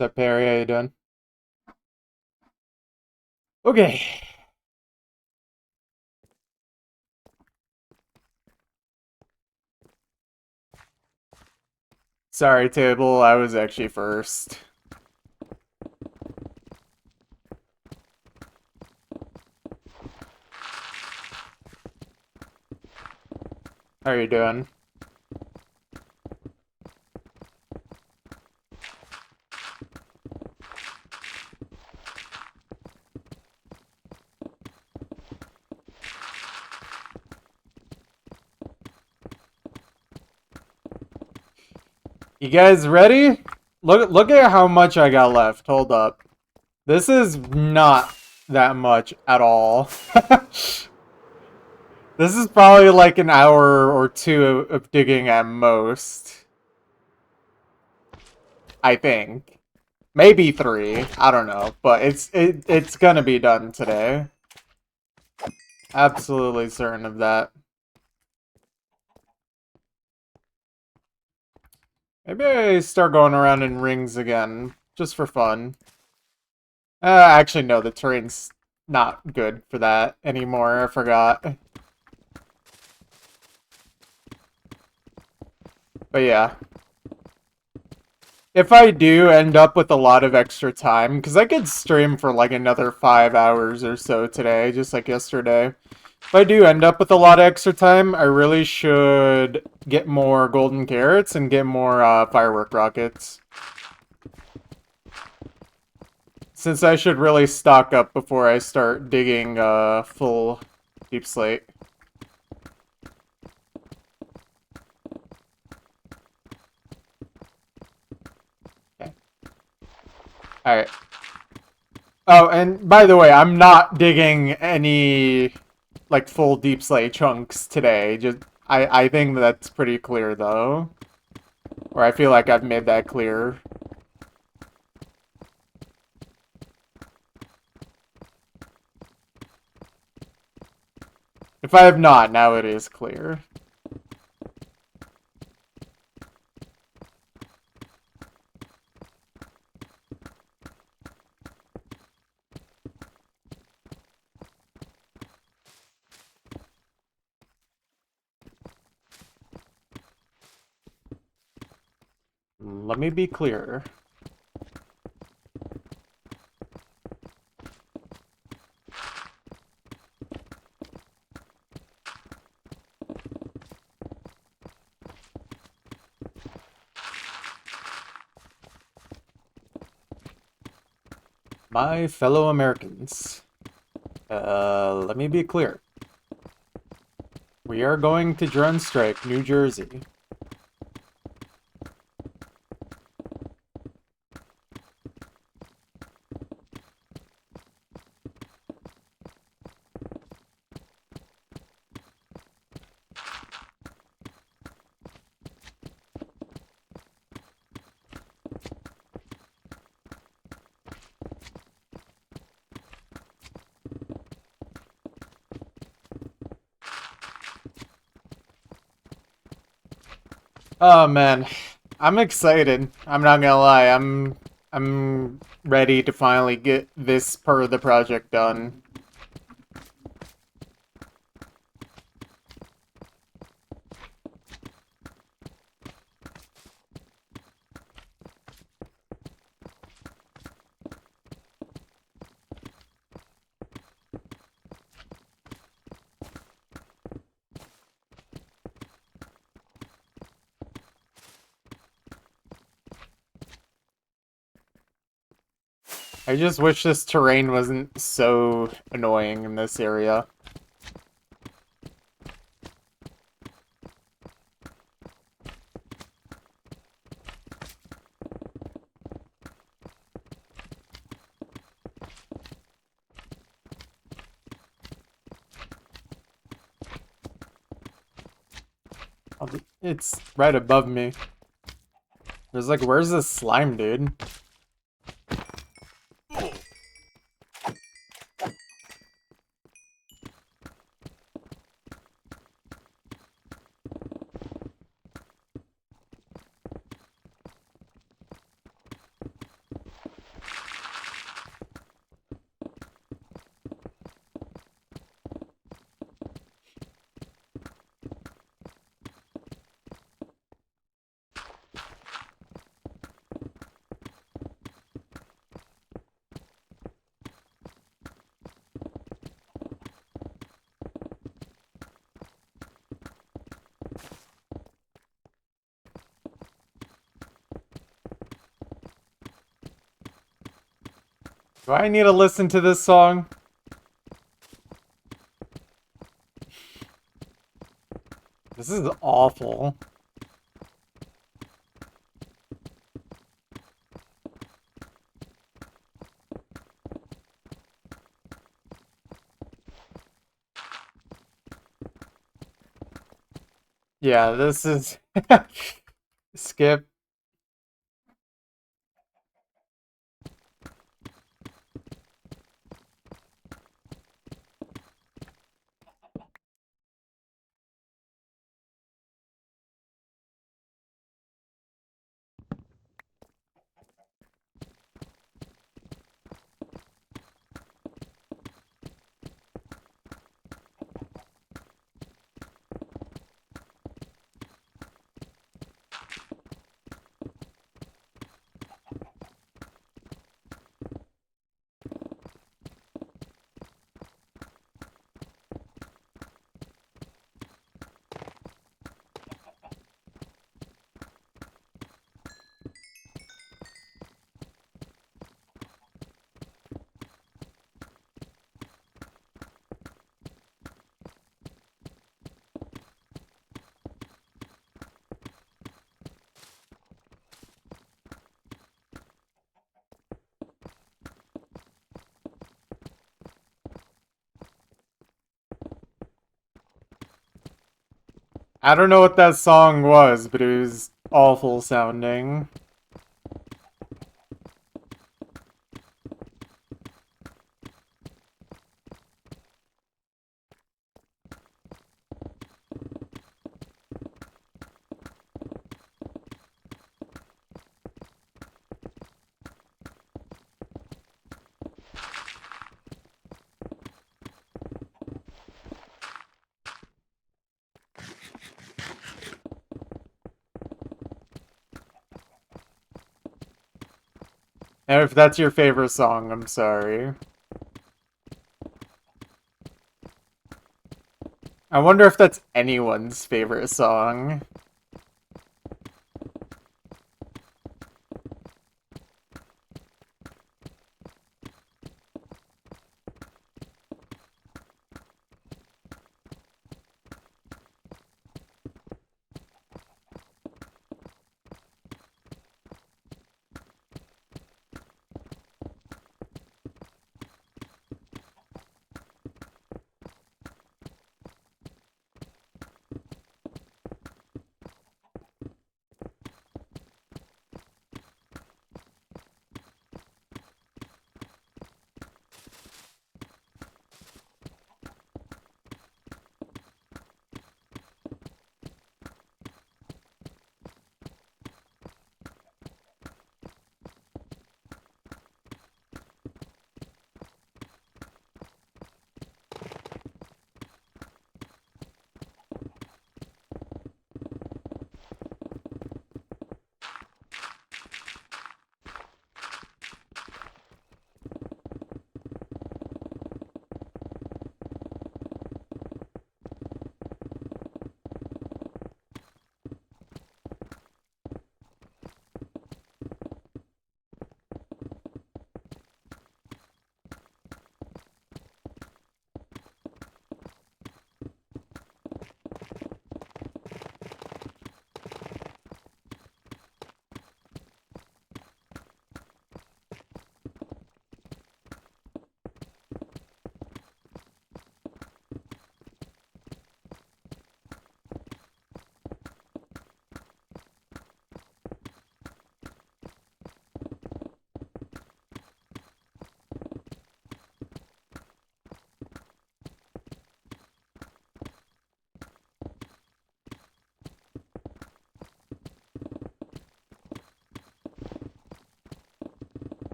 What's up, Perry? How you doing? Okay. Sorry, table. I was actually first. How are you doing? You guys ready? Look at how much I got left. Hold up. This is not that much at all. This is probably like an hour or two of digging at most. I think. Maybe 3. I don't know, but it's gonna be done today. Absolutely certain of that. Maybe I start going around in rings again, just for fun. Actually, no, the terrain's not good for that anymore. I forgot. But yeah. If I do end up with a lot of extra time, because I could stream for like another 5 hours or so today, just like yesterday. If I do end up with a lot of extra time, I really should get more golden carrots and get more firework rockets. Since I should really stock up before I start digging full deep slate. Okay. Alright. Oh, and by the way, I'm not digging any like full deep slate chunks today. Just I think that's pretty clear though. Or I feel like I've made that clear. If I have not, now it is clear. Let me be clear. My fellow Americans, let me be clear. We are going to drone strike New Jersey. Oh man, I'm excited. I'm not gonna lie. I'm ready to finally get this part of the project done. I just wish this terrain wasn't so annoying in this area. It's right above me. There's like, where's this slime, dude? Do I need to listen to this song? This is awful. Yeah, this is... Skip. I don't know what that song was, but it was awful sounding. And if that's your favorite song, I'm sorry. I wonder if that's anyone's favorite song.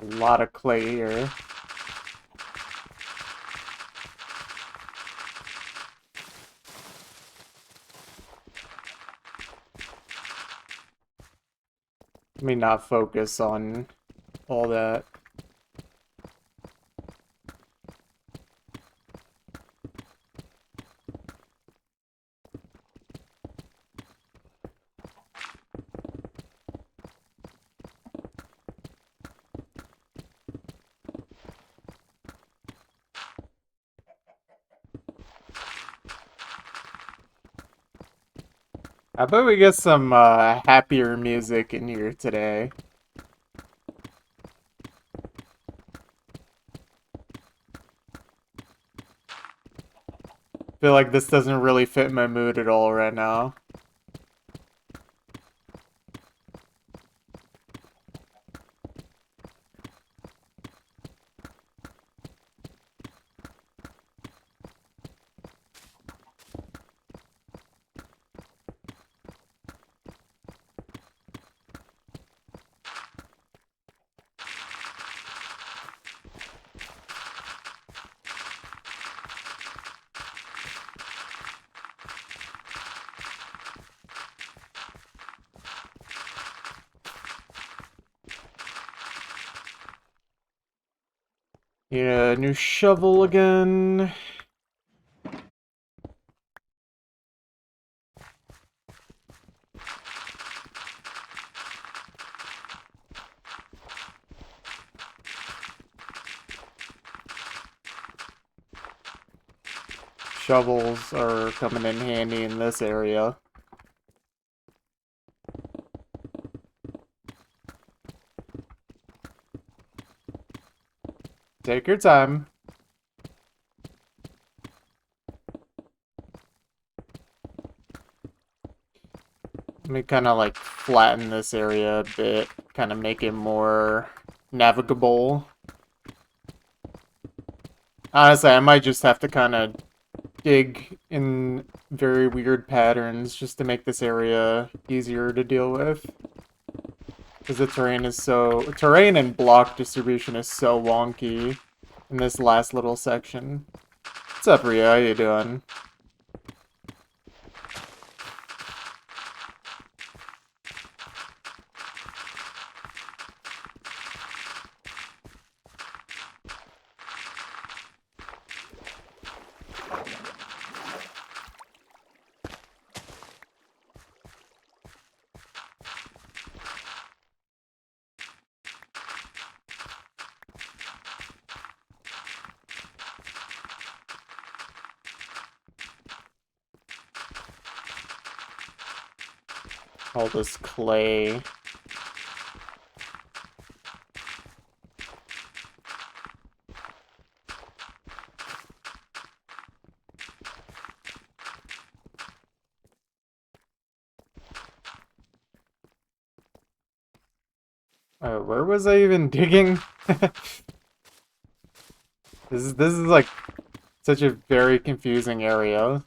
A lot of clay here. Let me not focus on all that. How about we get some happier music in here today? Feel like this doesn't really fit my mood at all right now. Yeah, new shovel again. Shovels are coming in handy in this area. Take your time. Let me kind of like flatten this area a bit, kind of make it more navigable. Honestly, I might just have to kind of dig in very weird patterns just to make this area easier to deal with. Because the terrain and block distribution is so wonky in this last little section. What's up, Ria? How you doing? All this clay. Where was I even digging? This is like such a very confusing area.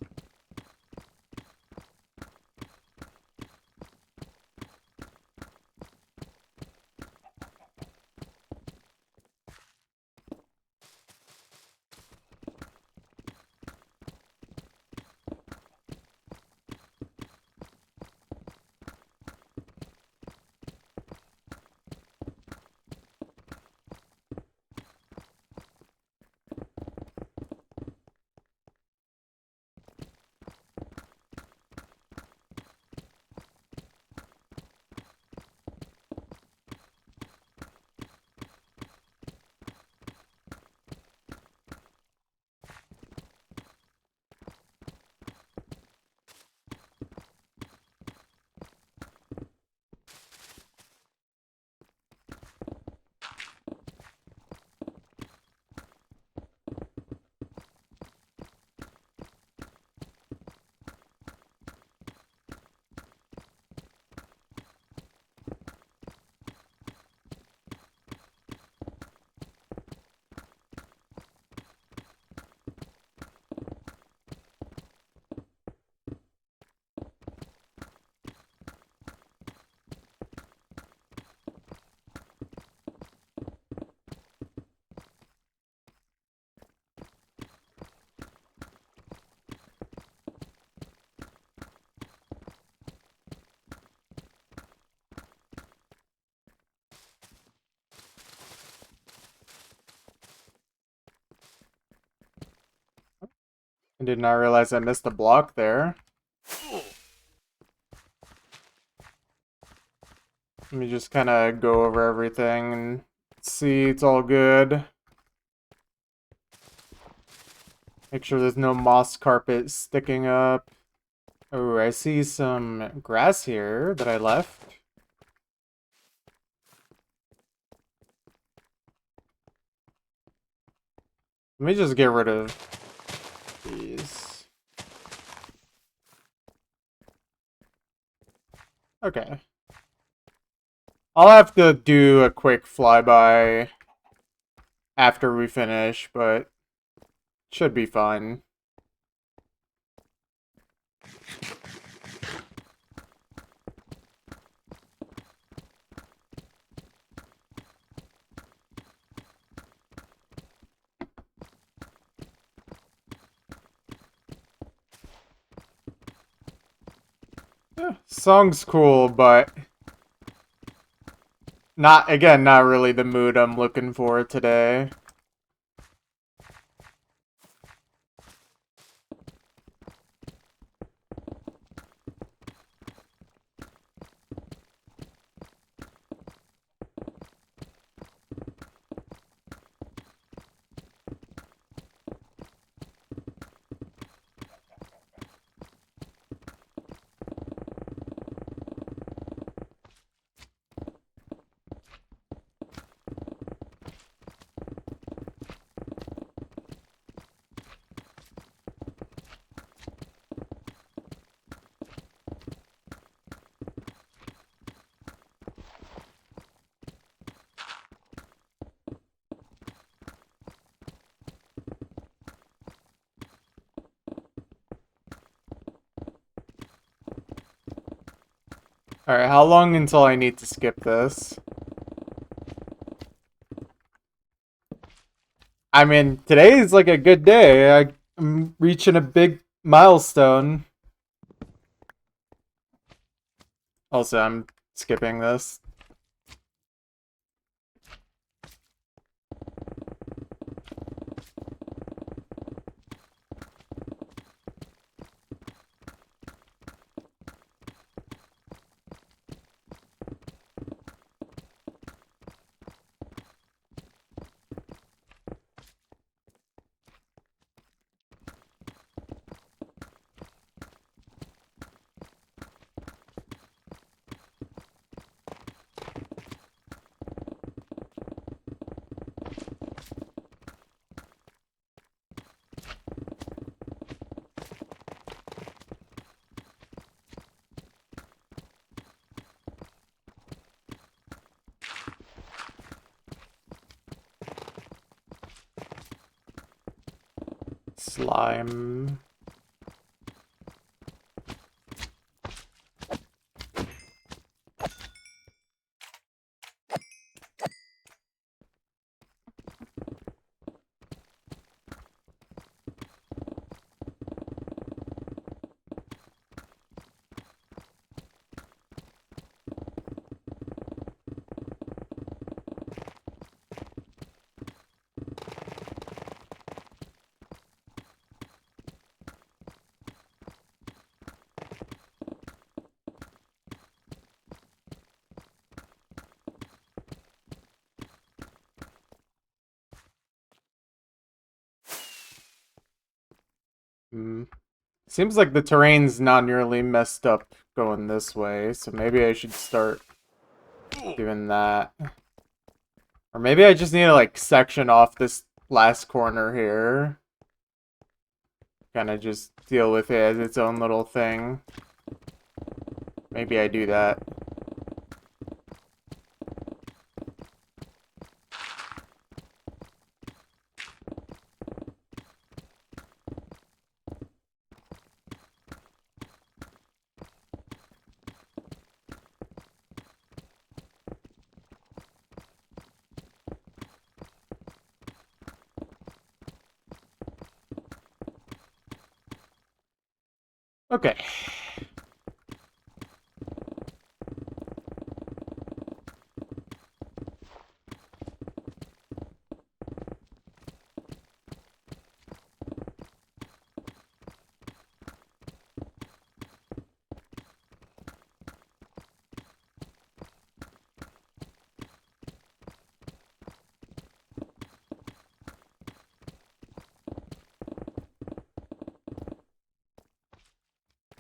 I did not realize I missed a block there. Let me just kind of go over everything and see it's all good. Make sure there's no moss carpet sticking up. Oh, I see some grass here that I left. Let me just get rid of these. Okay. I'll have to do a quick flyby after we finish, but should be fun. Yeah, song's cool, but not really the mood I'm looking for today. Alright, how long until I need to skip this? I mean, today is like a good day. I'm reaching a big milestone. Also, I'm skipping this. Slime. Hmm. Seems like the terrain's not nearly messed up going this way, so maybe I should start doing that. Or maybe I just need to, like, section off this last corner here. Kind of just deal with it as its own little thing. Maybe I do that. Okay.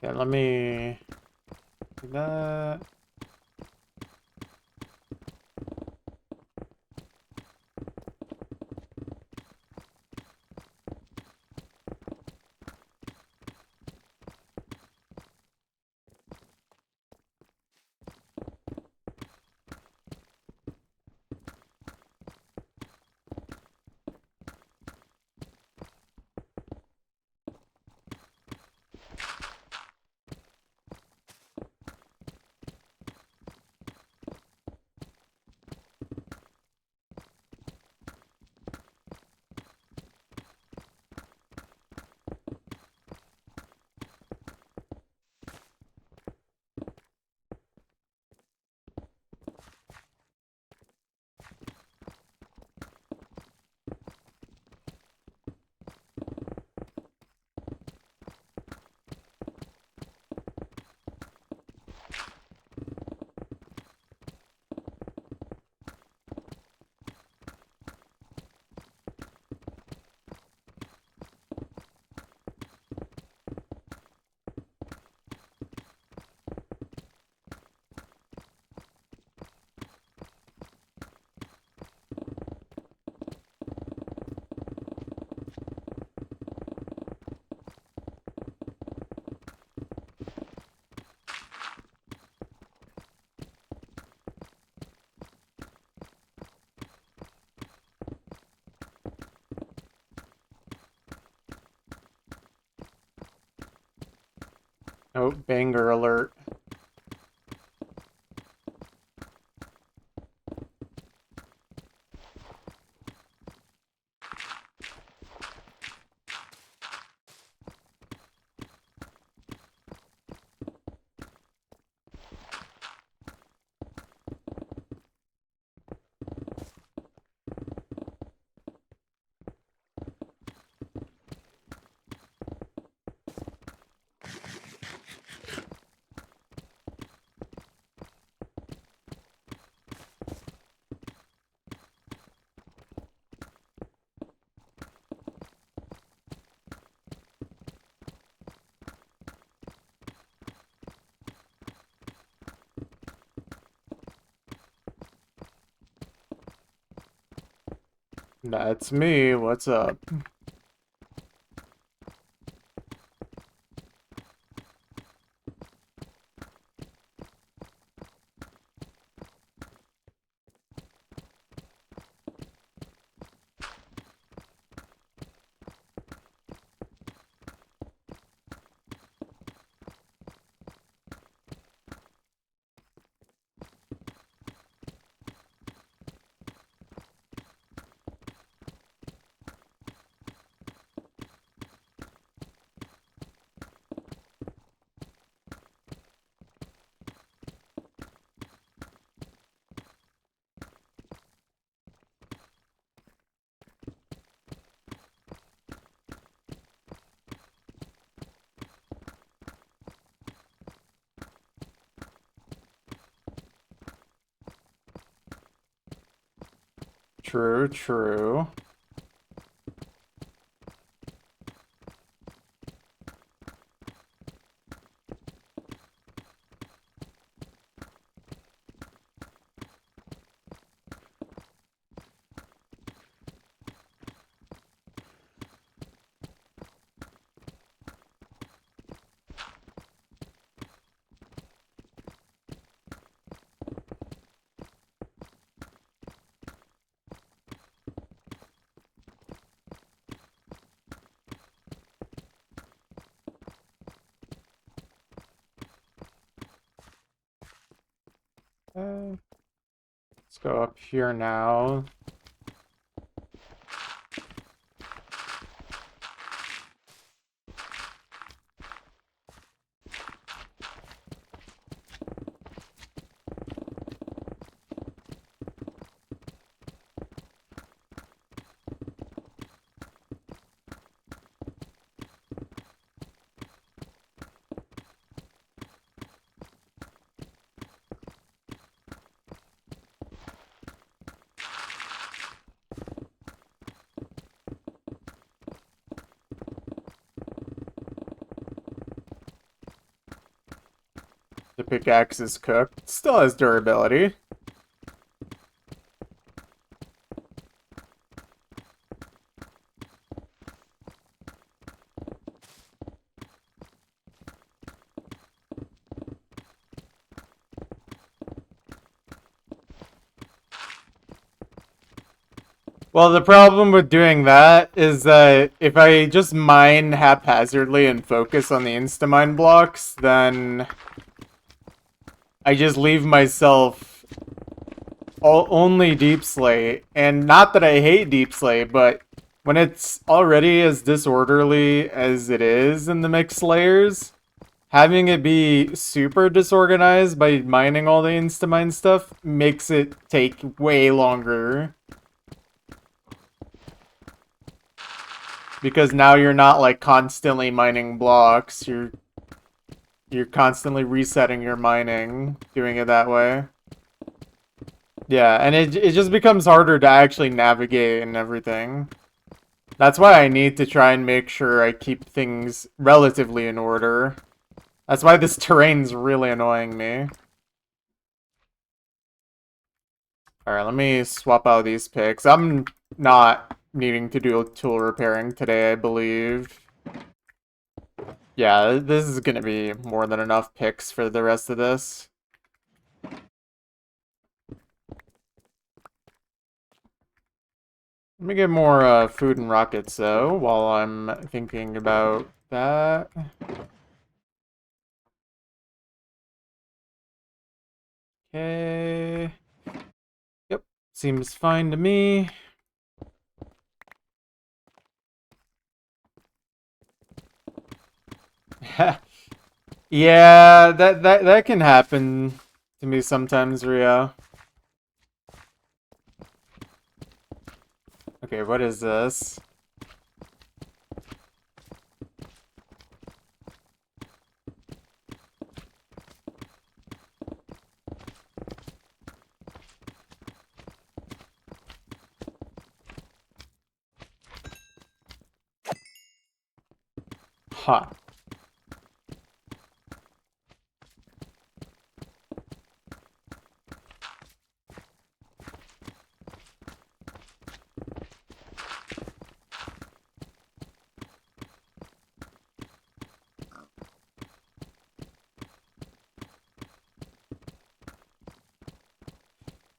Okay, let me do that. Oh, banger alert. That's me. What's up? True, true. Let's go up here now. pickaxe is cooked. It still has durability. Well, the problem with doing that is that if I just mine haphazardly and focus on the insta-mine blocks, then I just leave myself only deep slate. And not that I hate deep slate, but when it's already as disorderly as it is in the mixed layers, having it be super disorganized by mining all the insta-mine stuff makes it take way longer. Because now you're not like constantly mining blocks, you're constantly resetting your mining, doing it that way. Yeah, and it just becomes harder to actually navigate and everything. That's why I need to try and make sure I keep things relatively in order. That's why this terrain's really annoying me. Alright, let me swap out these picks. I'm not needing to do tool repairing today, I believe. Yeah, this is gonna be more than enough picks for the rest of this. Let me get more food and rockets, though, while I'm thinking about that. Okay. Yep, seems fine to me. Yeah, that can happen to me sometimes, Ria. Okay, what is this? Huh.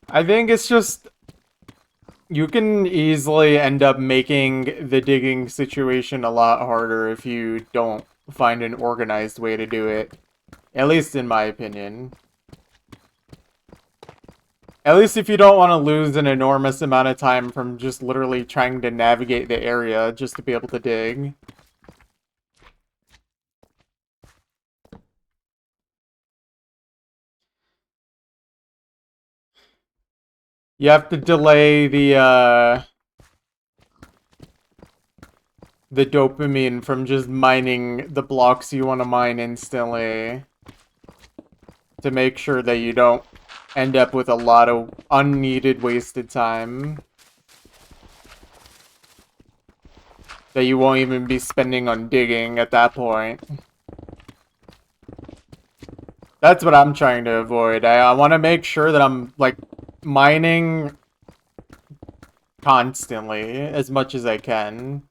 I think it's just you can easily end up making the digging situation a lot harder if you don't find an organized way to do it. At least in my opinion. At least if you don't want to lose an enormous amount of time from just literally trying to navigate the area just to be able to dig. You have to delay the dopamine from just mining the blocks you want to mine instantly to make sure that you don't end up with a lot of unneeded wasted time that you won't even be spending on digging at that point. That's what I'm trying to avoid. I want to make sure that I'm like mining constantly as much as I can.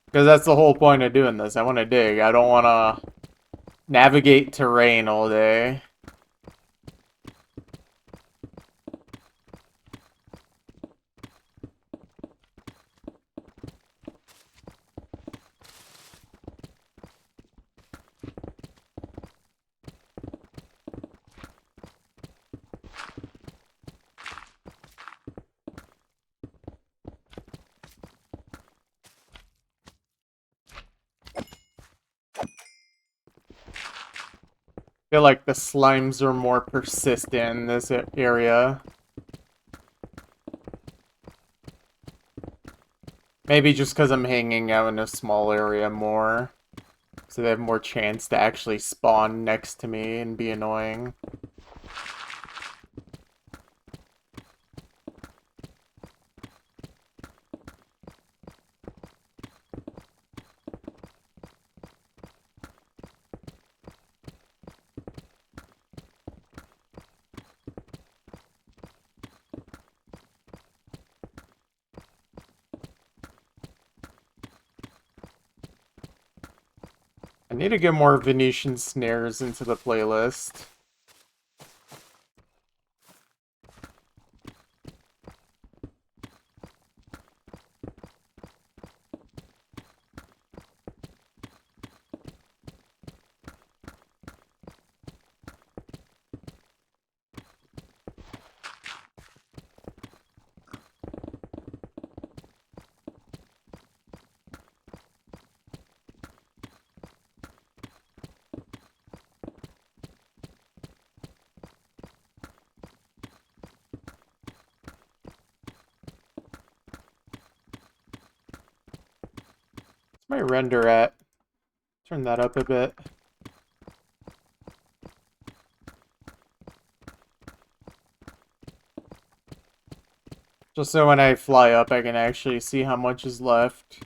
Because that's the whole point of doing this. I want to dig. I don't want to navigate terrain all day. I feel like the slimes are more persistent in this area. Maybe just because I'm hanging out in a small area more. So they have more chance to actually spawn next to me and be annoying. I need to get more Venetian snares into the playlist. Where's my render at? Turn that up a bit. Just so when I fly up, I can actually see how much is left.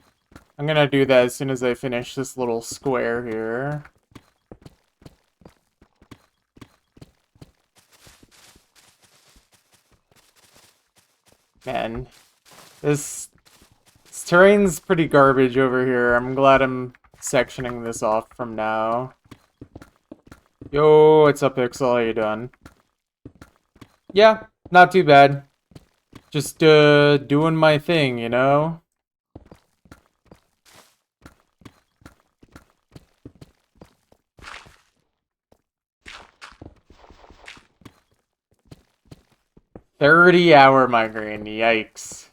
I'm gonna do that as soon as I finish this little square here. Man, this terrain's pretty garbage over here. I'm glad I'm sectioning this off from now. Yo, what's up, Pixel? How you doing? Yeah, not too bad. Just, doing my thing, you know? "30-hour migraine, yikes."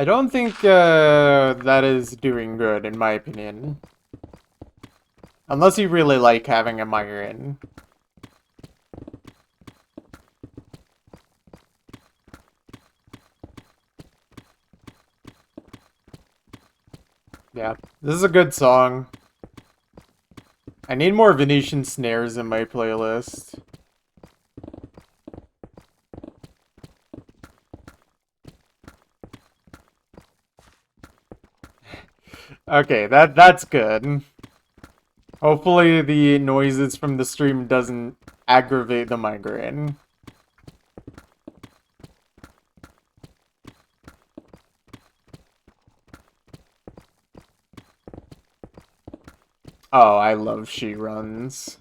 I don't think, that is doing good, in my opinion. Unless you really like having a migraine. Yeah, this is a good song. I need more Venetian snares in my playlist. Okay, that's good. Hopefully the noises from the stream doesn't aggravate the migraine. Oh, I love She Runs.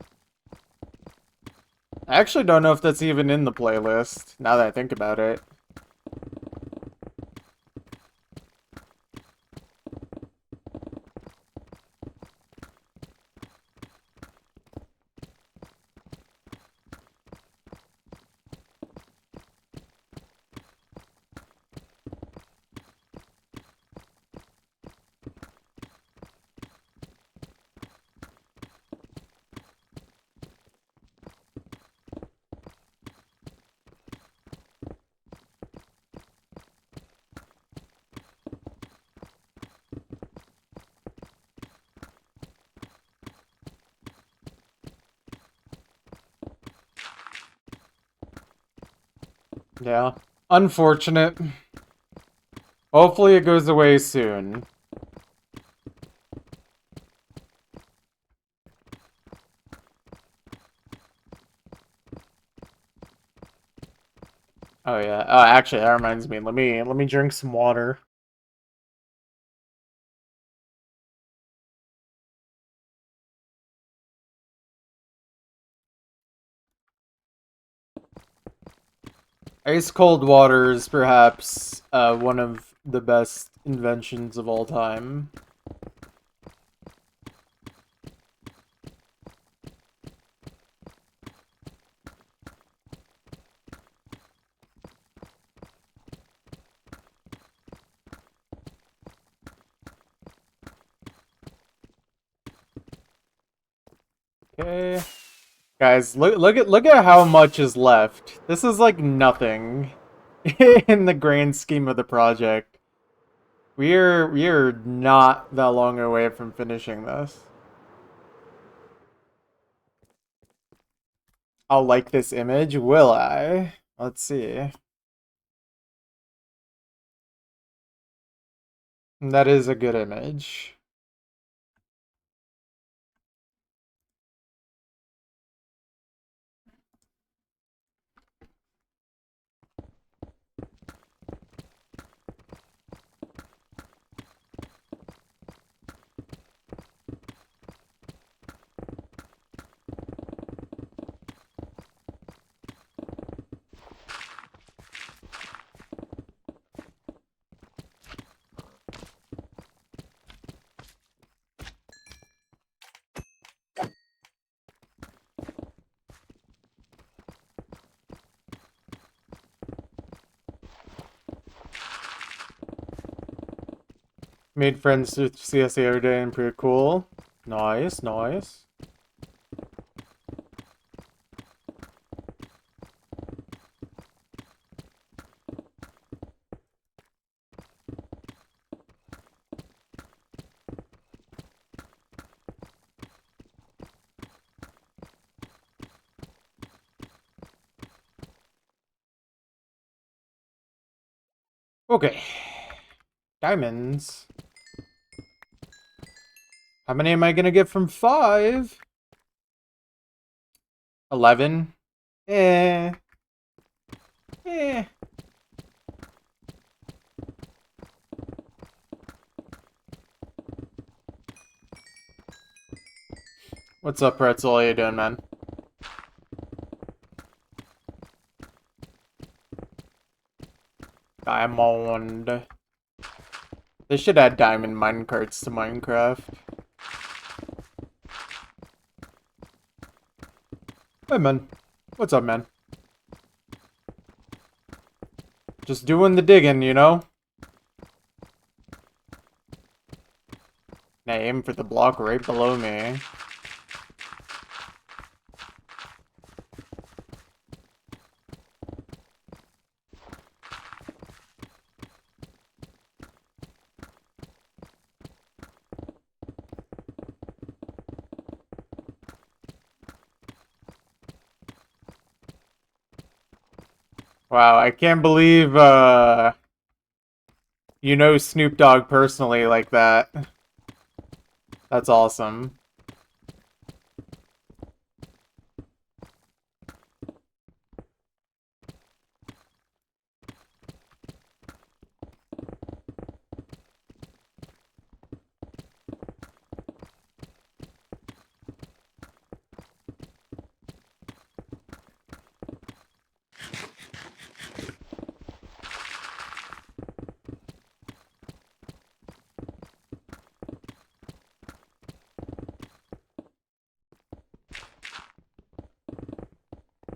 I actually don't know if that's even in the playlist, now that I think about it. Yeah. Unfortunate. Hopefully it goes away soon. Oh yeah. Oh, actually, that reminds me. Let me drink some water. Ice cold water is perhaps one of the best inventions of all time. Okay. Guys, look at how much is left. This is like nothing in the grand scheme of the project. We're not that long away from finishing this. I'll like this image, will I? Let's see. That is a good image. Made friends with CS the other day and pretty cool. Nice, nice. Okay. Diamonds. How many am I gonna get from 5? 11. Eh. Eh. What's up, Pretzel? How you doing, man? Diamond. They should add diamond minecarts to Minecraft. Hey, man. What's up, man? Just doing the digging, you know? I aim for the block right below me. Wow, I can't believe, you know Snoop Dogg personally like that. That's awesome.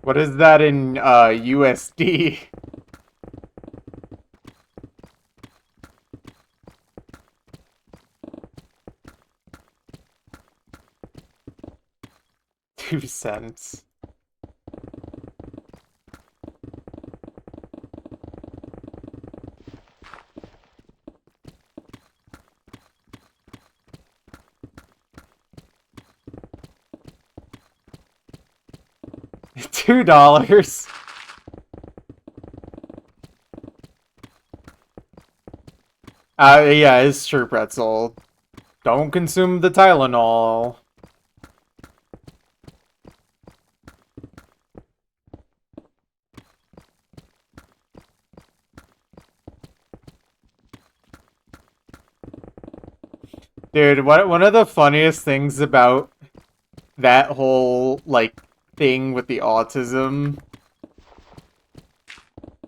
What is that in, USD? $0.02. $2. Yeah, it's true, Pretzel. Don't consume the Tylenol. Dude, one of the funniest things about that whole, like, thing with the autism,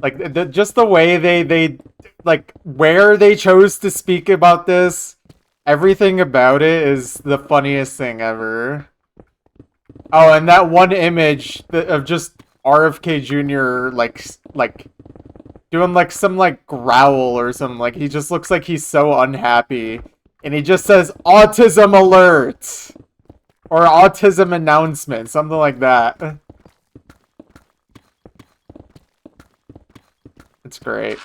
like, just the way they, like, where they chose to speak about this, everything about it is the funniest thing ever. Oh, and that one image of just RFK Jr. like doing like some like growl or something. Like he just looks like he's so unhappy, and he just says "autism alert" or "autism announcement," something like that. It's great.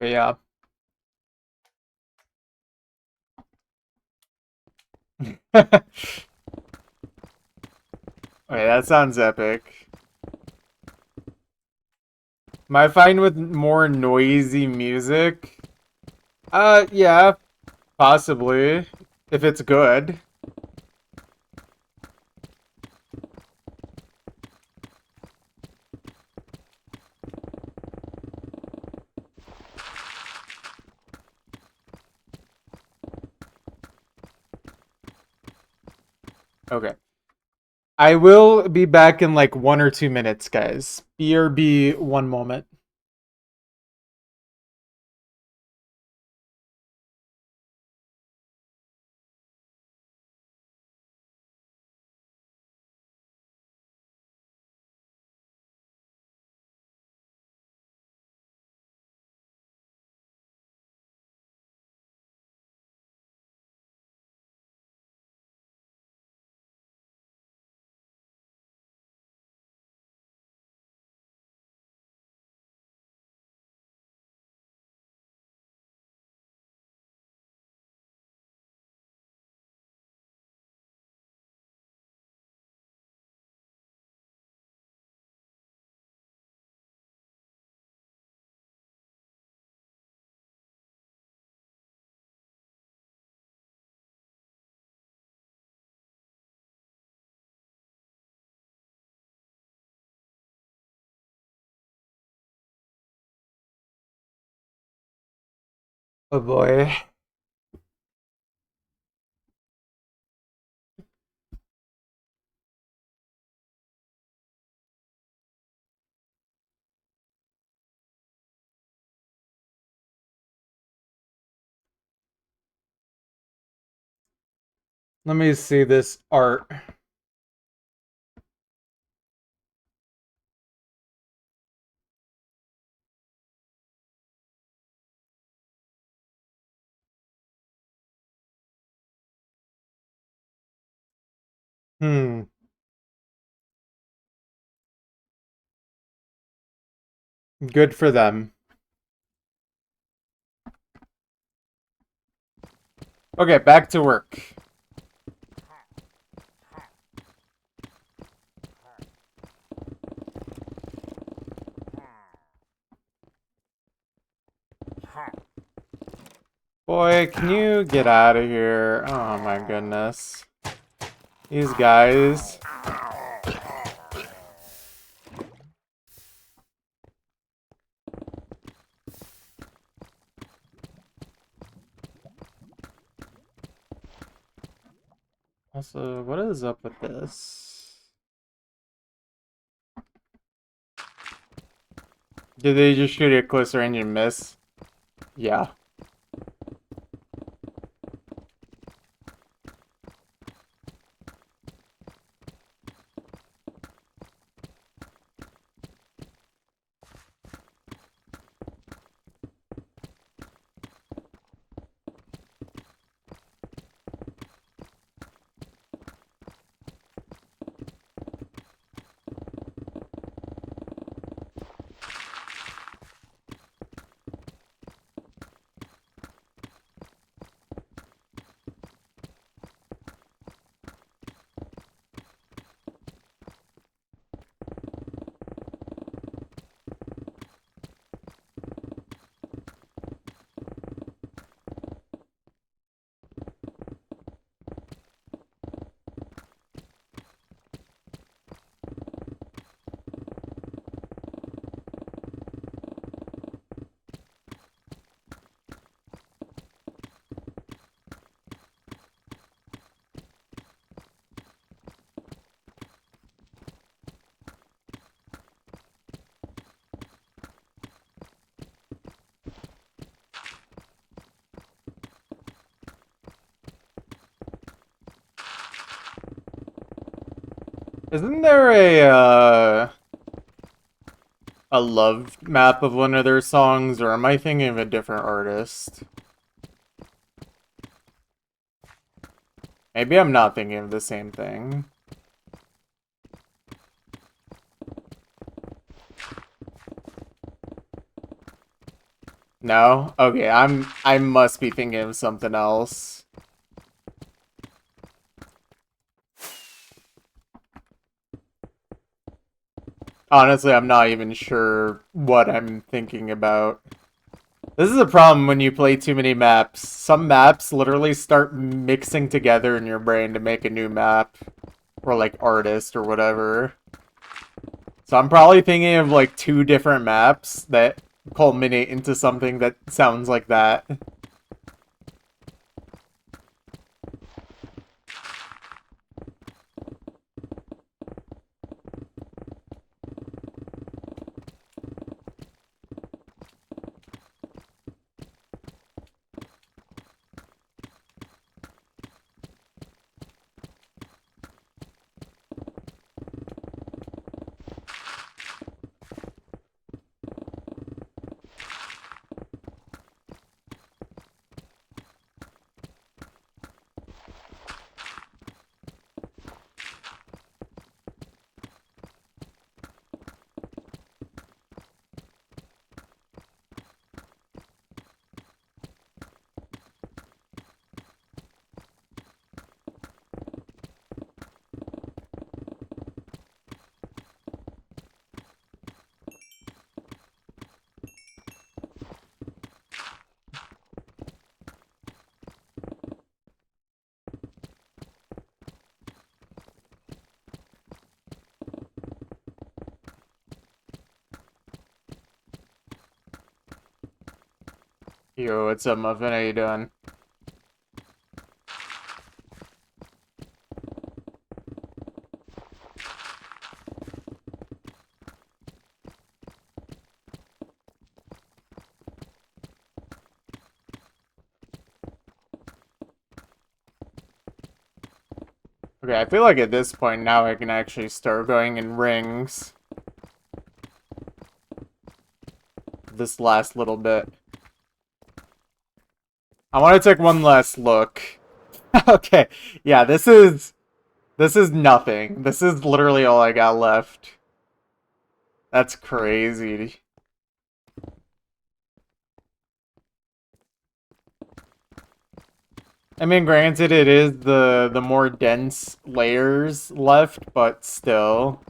But yeah. Okay, that sounds epic. Am I fine with more noisy music? Yeah, possibly. If it's good. Okay. I will be back in like 1 or 2 minutes, guys. BRB 1 moment. Oh boy. Let me see this art. Hmm. Good for them. Okay, back to work. Boy, can you get out of here? Oh my goodness. These guys. Also, what is up with this? Did they just shoot it closer and you miss? Yeah. Isn't there a love map of one of their songs, or am I thinking of a different artist? Maybe I'm not thinking of the same thing. No? Okay, I must be thinking of something else. Honestly, I'm not even sure what I'm thinking about. This is a problem when you play too many maps. Some maps literally start mixing together in your brain to make a new map. Or like artist or whatever. So I'm probably thinking of like two different maps that culminate into something that sounds like that. Yo, what's up, Muffin? How you doing? Okay, I feel like at this point now I can actually start going in rings. This last little bit. I want to take one last look. Okay, yeah, this is nothing. This is literally all I got left. That's crazy. I mean, granted, it is the more dense layers left, but still.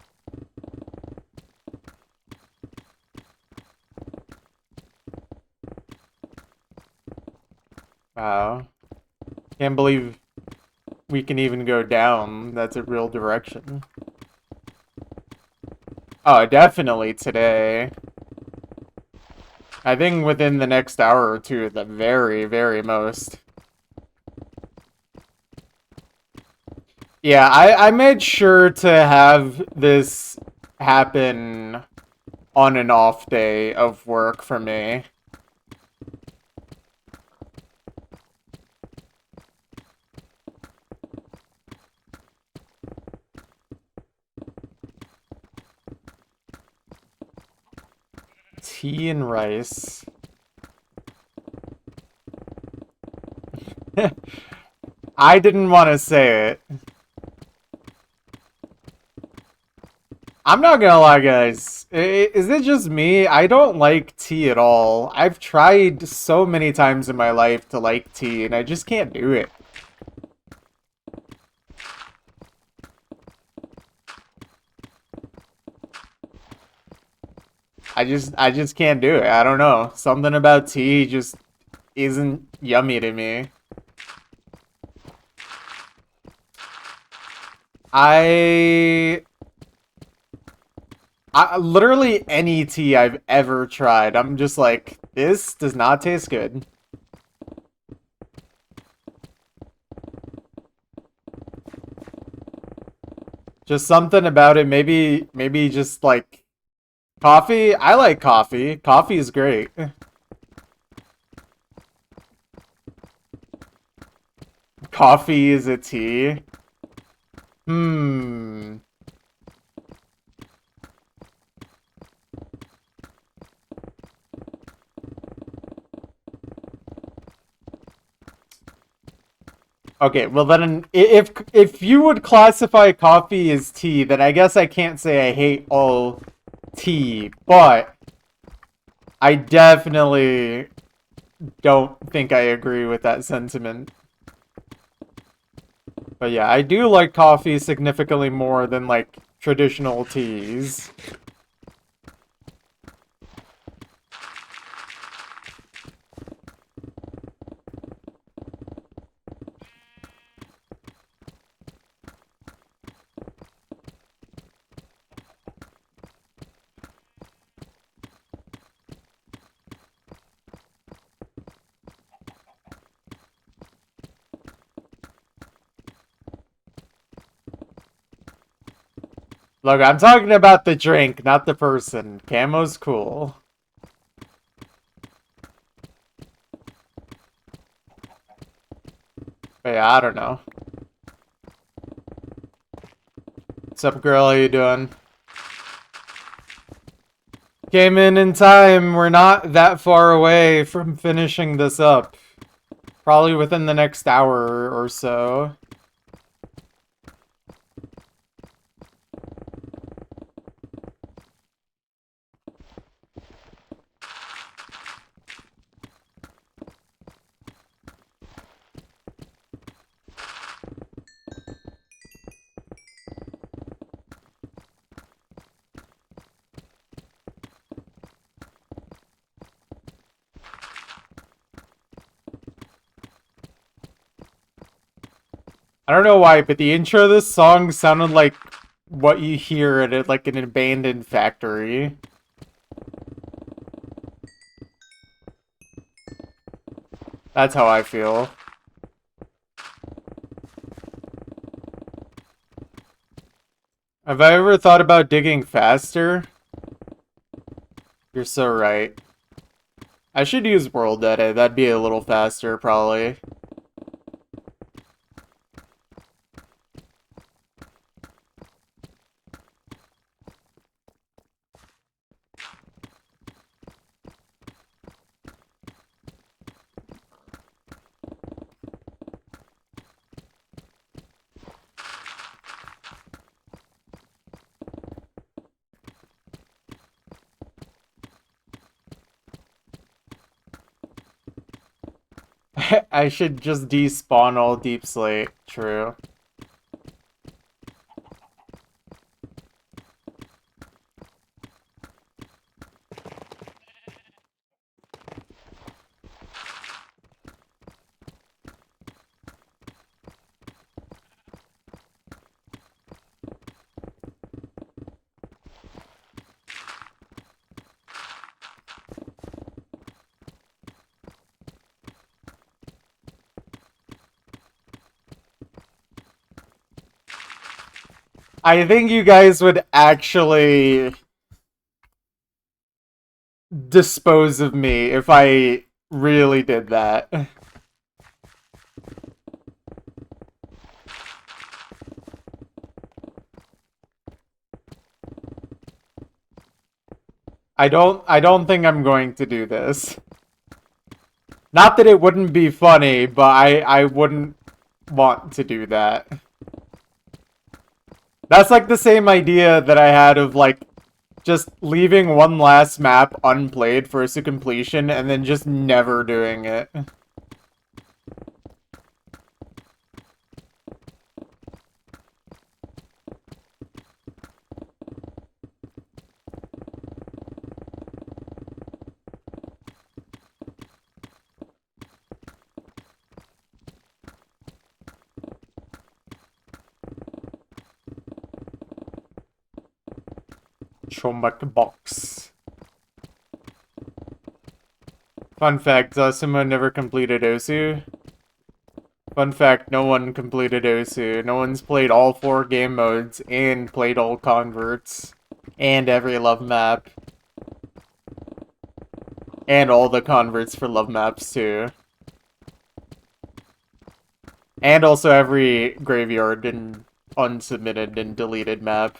Wow. Can't believe we can even go down. That's a real direction. Oh, definitely today. I think within the next hour or two at the very, very most. Yeah, I made sure to have this happen on an off day of work for me. Tea and rice. I didn't want to say it. I'm not gonna lie, guys. Is it just me? I don't like tea at all. I've tried so many times in my life to like tea, and I just can't do it. I just can't do it. I don't know. Something about tea just isn't yummy to me. I literally any tea I've ever tried, I'm just like, this does not taste good. Just something about it. Maybe just like coffee. I like coffee. Coffee is great. Coffee is a tea. Hmm. Okay, well then, if you would classify coffee as tea, then I guess I can't say I hate all tea, but I definitely don't think I agree with that sentiment. But yeah, I do like coffee significantly more than like traditional teas. Look, I'm talking about the drink, not the person. Camo's cool. But yeah, I don't know. What's up, girl? How you doing? Came in time. We're not that far away from finishing this up. Probably within the next hour or so. I don't know why, but the intro of this song sounded like what you hear at like an abandoned factory. That's how I feel. Have I ever thought about digging faster? You're so right. I should use World Edit. That'd be a little faster, probably. I should just despawn all Deep Slate. True. I think you guys would actually dispose of me if I really did that. I don't think I'm going to do this. Not that it wouldn't be funny, but I wouldn't want to do that. That's like the same idea that I had of like just leaving one last map unplayed for its completion and then just never doing it. Chomak box. Fun fact, Zosimo never completed Osu. Fun fact, no one completed Osu. No one's played all 4 game modes and played all converts. And every love map. And all the converts for love maps too. And also every graveyard and unsubmitted and deleted map.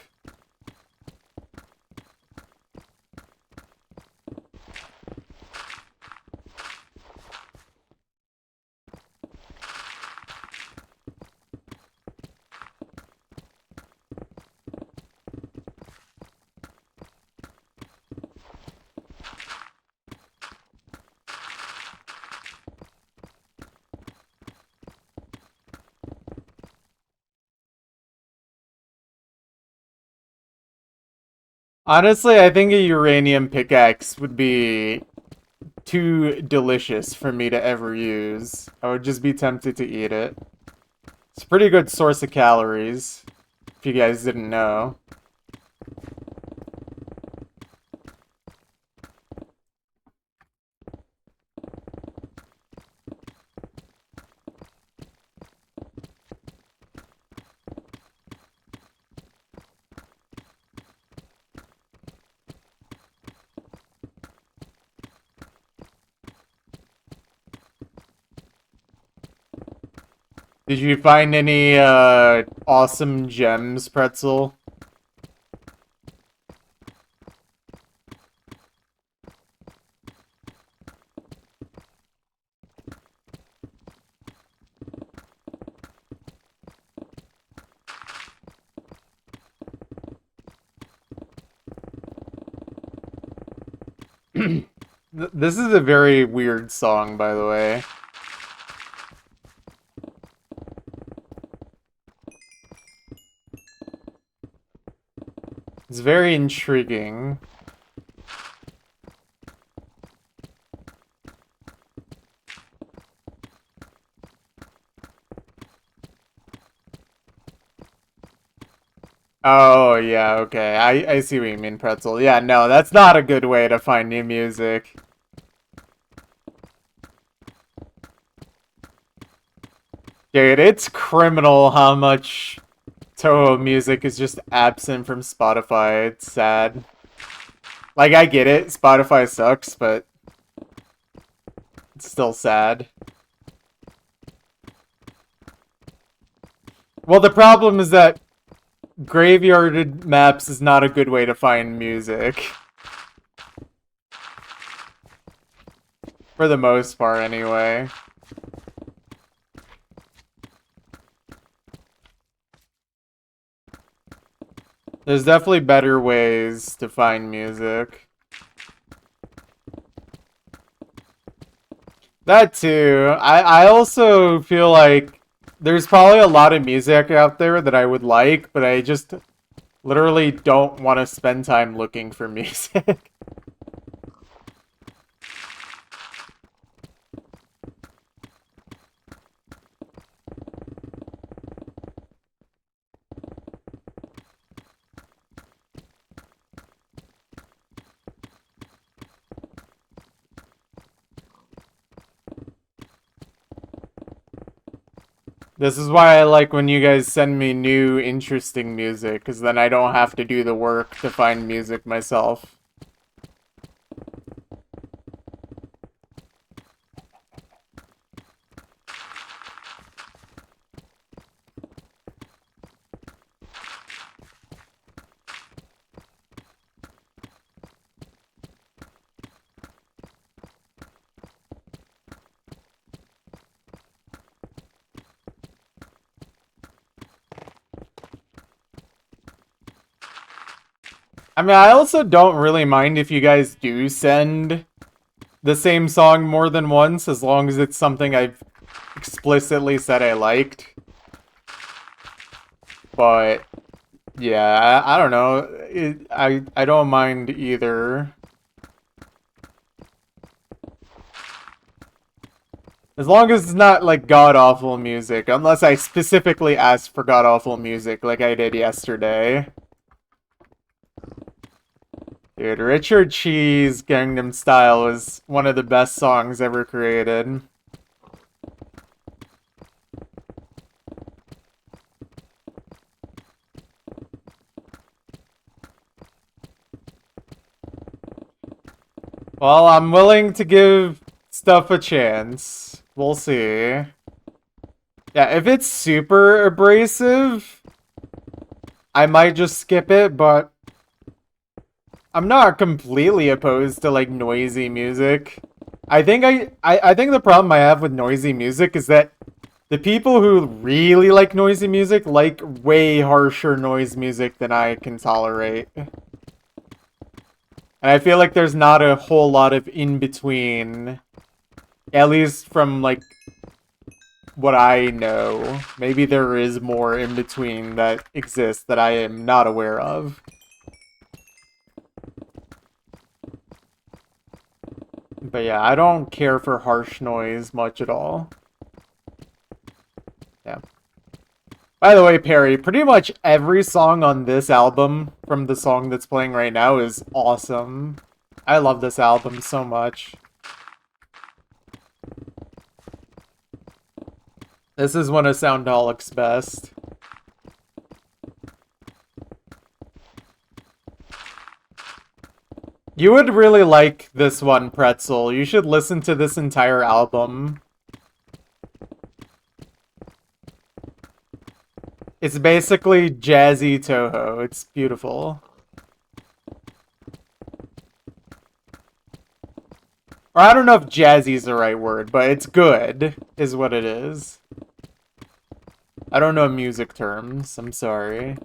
Honestly, I think a uranium pickaxe would be too delicious for me to ever use. I would just be tempted to eat it. It's a pretty good source of calories, if you guys didn't know. Did you find any awesome gems, Pretzel? This is a very weird song, by the way. It's very intriguing. Oh, yeah, okay. I see what you mean, Pretzel. Yeah, no, that's not a good way to find new music. Dude, it's criminal how much Toho music is just absent from Spotify. It's sad. Like, I get it, Spotify sucks, but it's still sad. Well, the problem is that graveyarded maps is not a good way to find music. For the most part, anyway. There's definitely better ways to find music. That too. I also feel like there's probably a lot of music out there that I would like, but I just literally don't want to spend time looking for music. This is why I like when you guys send me new, interesting music, because then I don't have to do the work to find music myself. I mean, I also don't really mind if you guys do send the same song more than once, as long as it's something I've explicitly said I liked. But, yeah, I don't know. I don't mind either. As long as it's not, like, god-awful music. Unless I specifically asked for god-awful music, like I did yesterday. Dude, Richard Cheese Gangnam Style is one of the best songs ever created. Well, I'm willing to give stuff a chance. We'll see. Yeah, if it's super abrasive, I might just skip it, but I'm not completely opposed to, like, noisy music. I think I think the problem I have with noisy music is that the people who really like noisy music like way harsher noise music than I can tolerate. And I feel like there's not a whole lot of in-between. At least from, like, what I know. Maybe there is more in-between that exists that I am not aware of. But yeah, I don't care for harsh noise much at all. Yeah. By the way, Perry, pretty much every song on this album from the song that's playing right now is awesome. I love this album so much. This is one of Soundoholic's best. You would really like this one, Pretzel. You should listen to this entire album. It's basically jazzy Toho. It's beautiful. Or I don't know if jazzy is the right word, but it's good, is what it is. I don't know music terms. I'm sorry.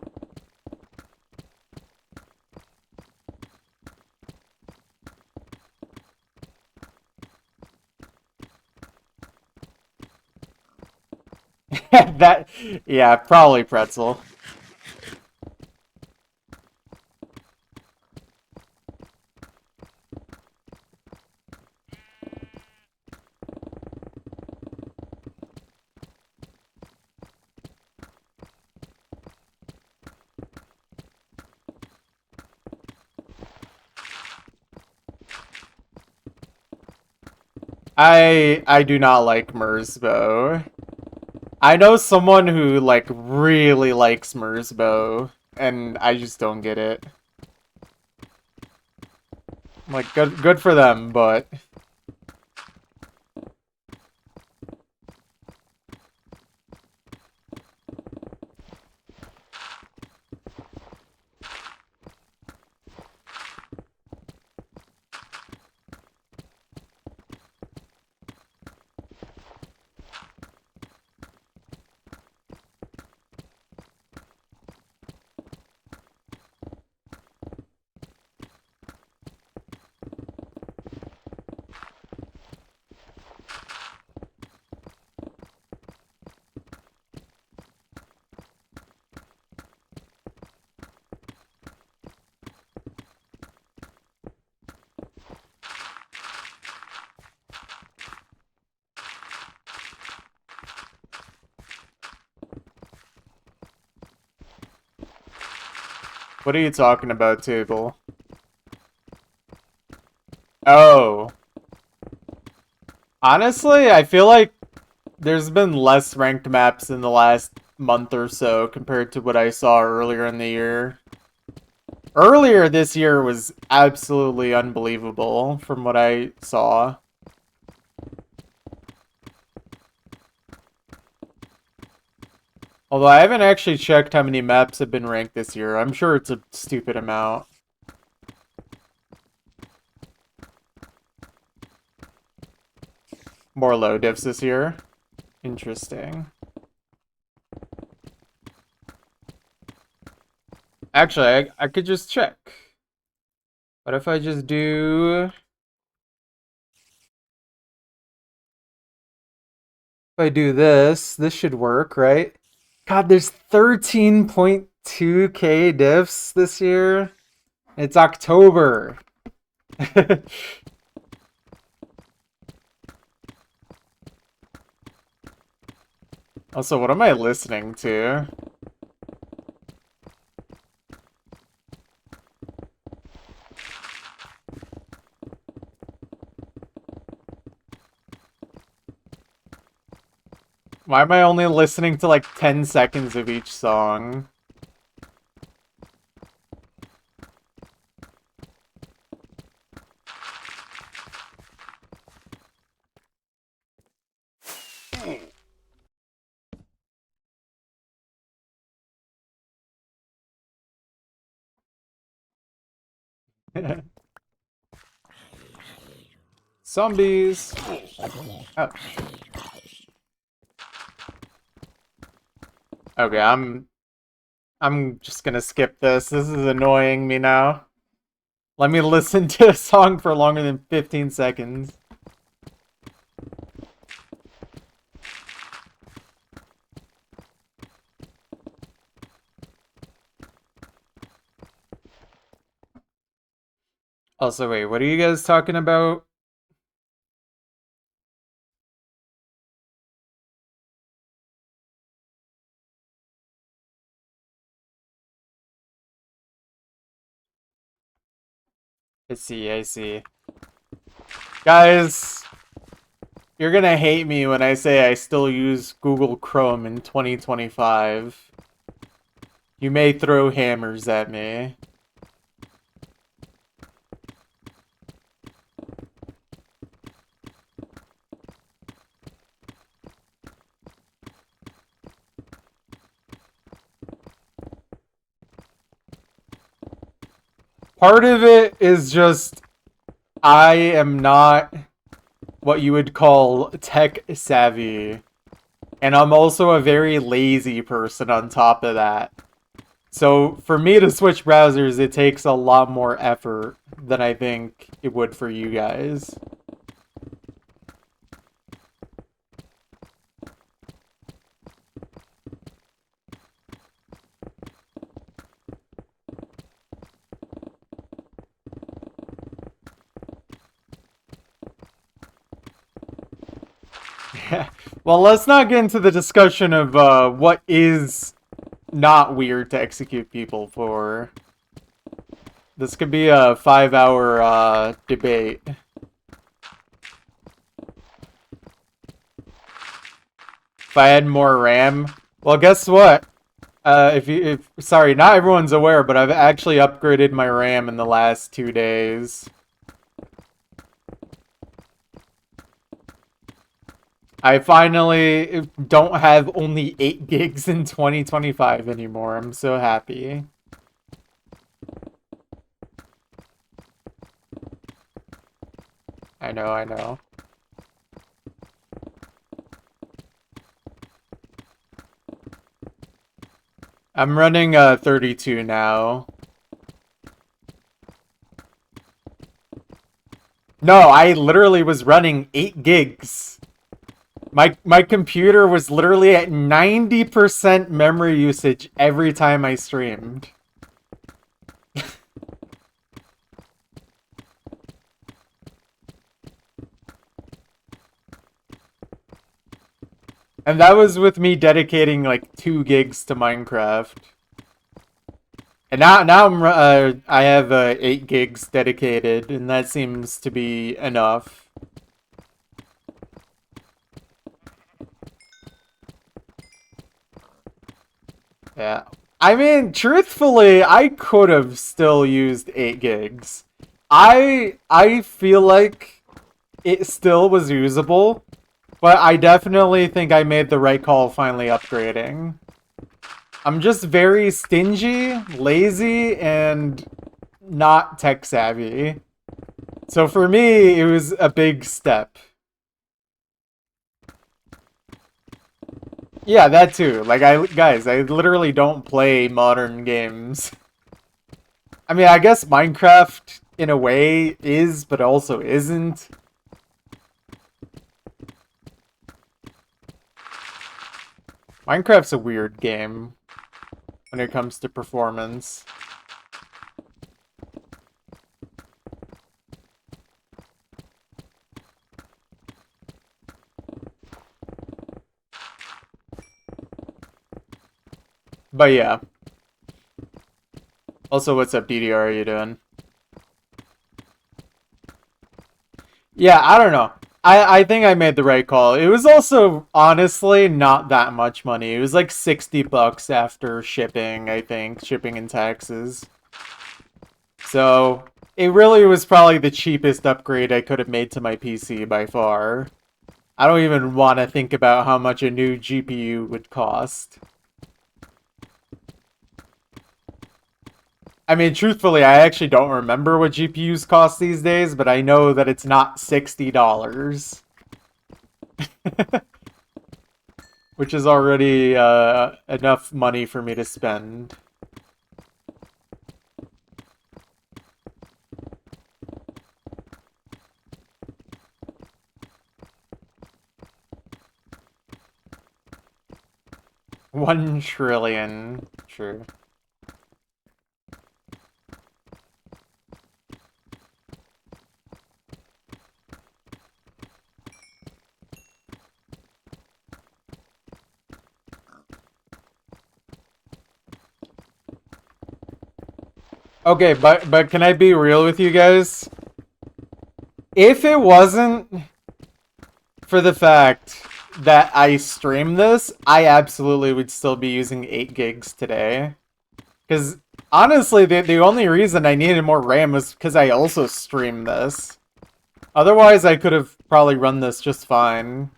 That, yeah, probably Pretzel. I do not like Merzbow. I know someone who, like, really likes Merzbow, and I just don't get it. Like, good for them, but... What are you talking about, Table? Oh. Honestly, I feel like there's been less ranked maps in the last month or so compared to what I saw earlier in the year. Earlier this year was absolutely unbelievable from what I saw. Although I haven't actually checked how many maps have been ranked this year. I'm sure it's a stupid amount. More low diffs this year. Interesting. Actually, I could just check. What if I just do... If I do this, this should work, right? God, there's 13.2k diffs this year. It's October. Also, what am I listening to? Why am I only listening to like 10 seconds of each song? Zombies. Oh. Okay, I'm just gonna skip this. This is annoying me now. Let me listen to a song for longer than 15 seconds. Also, wait, what are you guys talking about? I see, I see. Guys, you're gonna hate me when I say I still use Google Chrome in 2025. You may throw hammers at me. Part of it is just I am not what you would call tech savvy. And I'm also a very lazy person on top of that. So for me to switch browsers, it takes a lot more effort than I think it would for you guys. Well, let's not get into the discussion of what is not weird to execute people for. This could be a 5-hour debate. if I had more RAM. Well, guess what? Sorry, not everyone's aware, but I've actually upgraded my RAM in the last 2 days. I finally don't have only 8 gigs in 2025 anymore. I'm so happy. I know, I know. I'm running 32 now. No, I literally was running 8 gigs. My computer was literally at 90% memory usage every time I streamed. And that was with me dedicating like 2 gigs to Minecraft. And now I have 8 gigs dedicated, and that seems to be enough. Yeah. I mean, truthfully, I could have still used 8 gigs. I feel like it still was usable, but I definitely think I made the right call finally upgrading. I'm just very stingy, lazy, and not tech savvy. So for me, it was a big step. Yeah, that too. Like, guys, I literally don't play modern games. I mean, I guess Minecraft, in a way, is, but also isn't. Minecraft's a weird game when it comes to performance. But yeah. Also, what's up, DDR? Are you doing? Yeah, I don't know. I think I made the right call. It was also, honestly, not that much money. It was like 60 bucks after shipping, I think. Shipping and taxes. So, it really was probably the cheapest upgrade I could have made to my PC by far. I don't even want to think about how much a new GPU would cost. I mean, truthfully, I actually don't remember what GPUs cost these days, but I know that it's not $60. Which is already enough money for me to spend. $1 trillion. True. Okay, but can I be real with you guys? If it wasn't for the fact that I stream this, I absolutely would still be using 8 gigs today. Because honestly, the only reason I needed more RAM was because I also stream this. Otherwise, I could have probably run this just fine.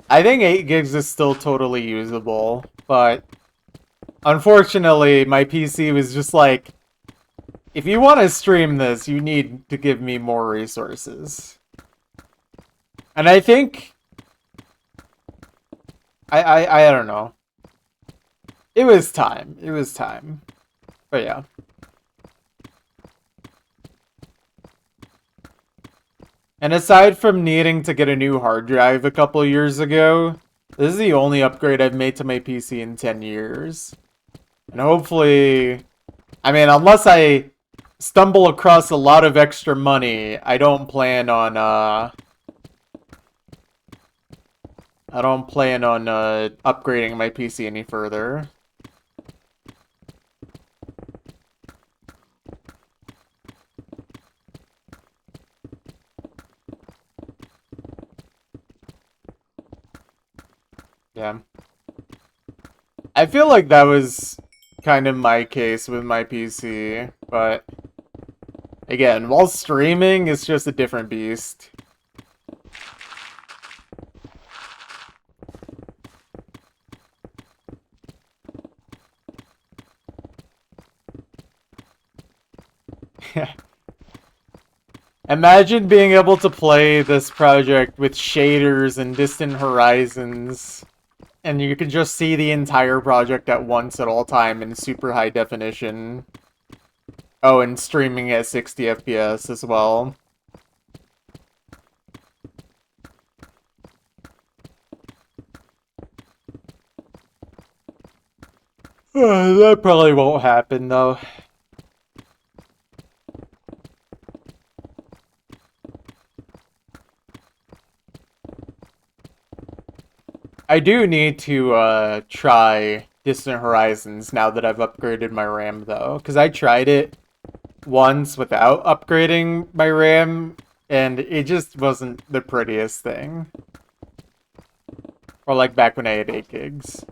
I think 8 gigs is still totally usable, but unfortunately, my PC was just like, if you want to stream this, you need to give me more resources. And I think... I don't know. It was time. It was time. But yeah. And aside from needing to get a new hard drive a couple years ago, this is the only upgrade I've made to my PC in 10 years. And hopefully... I mean, unless I stumble across a lot of extra money, I don't plan on, upgrading my PC any further. Yeah. I feel like that was kind of my case with my PC, but again, while streaming, it's just a different beast. Imagine being able to play this project with shaders and distant horizons, and you can just see the entire project at once at all time in super high definition. Oh, and streaming at 60 FPS as well. That probably won't happen, though. I do need to try Distant Horizons now that I've upgraded my RAM, though. Because I tried it once without upgrading my RAM, and it just wasn't the prettiest thing. Or like back when I had 8 gigs.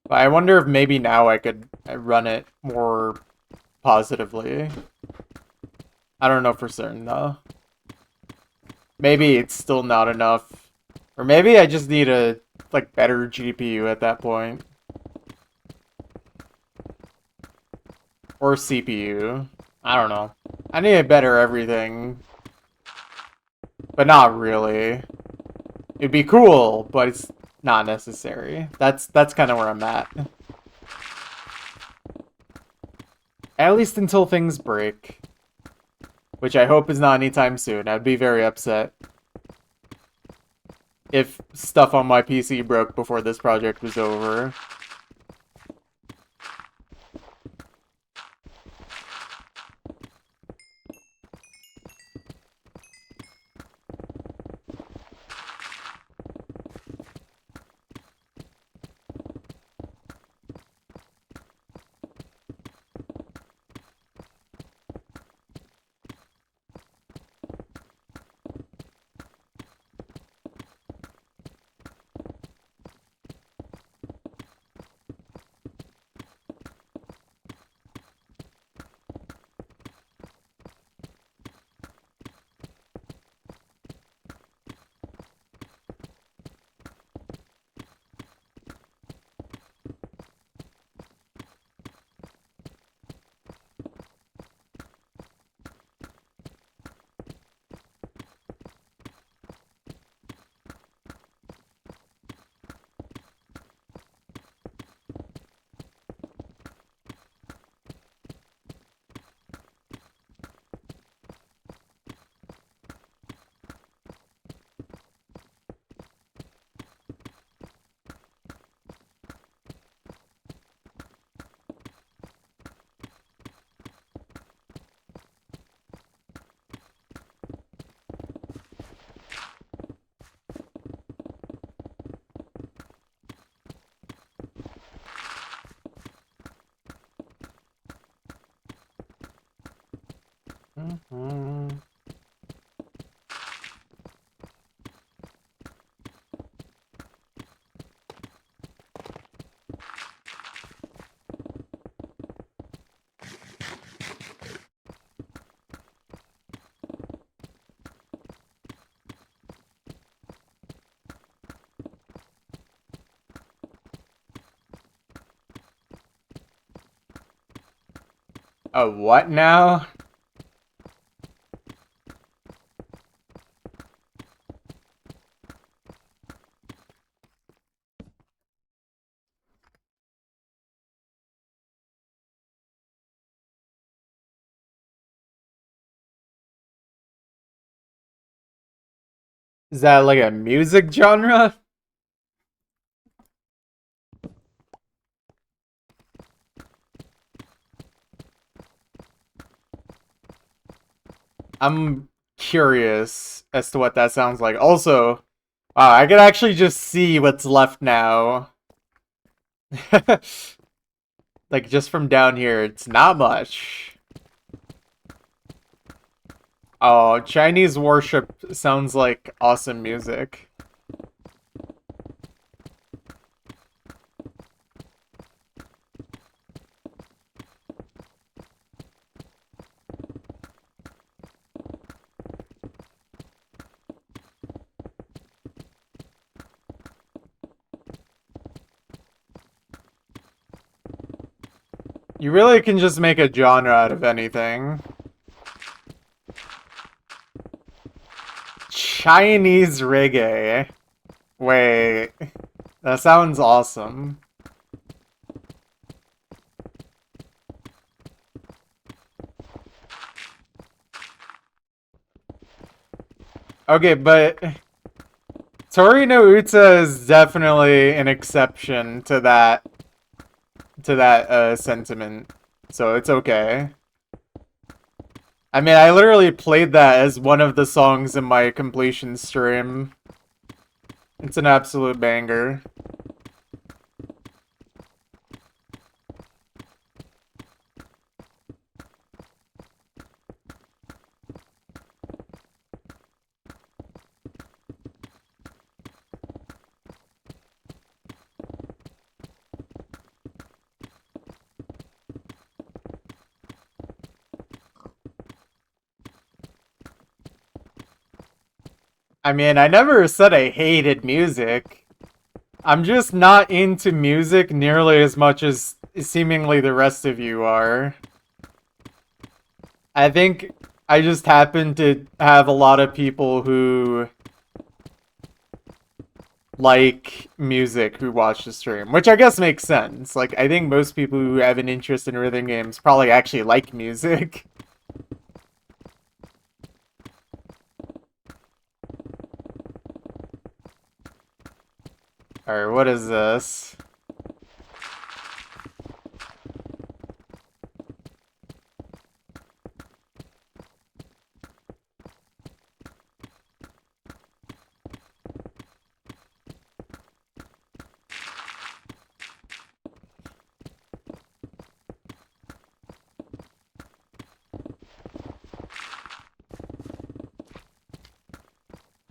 But I wonder if maybe now I could run it more positively. I don't know for certain, though. Maybe it's still not enough. Or maybe I just need a like better GPU at that point. Or CPU. I don't know. I need a better everything. But not really. It'd be cool, but it's not necessary. That's kind of where I'm at. At least until things break. Which I hope is not anytime soon. I'd be very upset if stuff on my PC broke before this project was over. Mm-hmm. A what now? Is that like a music genre? I'm curious as to what that sounds like. Also, I can actually just see what's left now. Like, just from down here, it's not much. Oh, Chinese worship sounds like awesome music. You really can just make a genre out of anything. Chinese reggae. Wait, that sounds awesome. Okay, but Torino Uta is definitely an exception to that sentiment. So it's okay. I mean, I literally played that as one of the songs in my completion stream. It's an absolute banger. I mean, I never said I hated music. I'm just not into music nearly as much as seemingly the rest of you are. I think I just happen to have a lot of people who like music who watch the stream, which I guess makes sense. Like, I think most people who have an interest in rhythm games probably actually like music. Alright, what is this?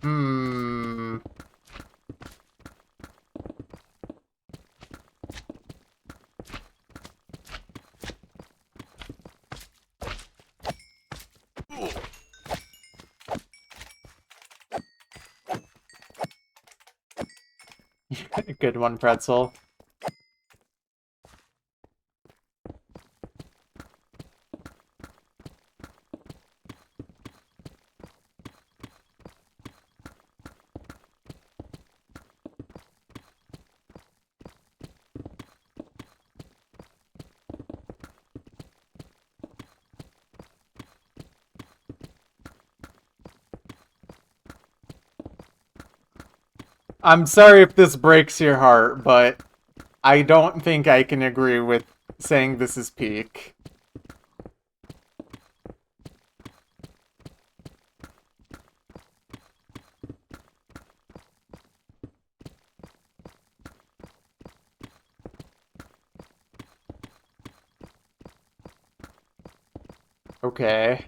Hmm. Good one, Pretzel. I'm sorry if this breaks your heart, but I don't think I can agree with saying this is peak. Okay.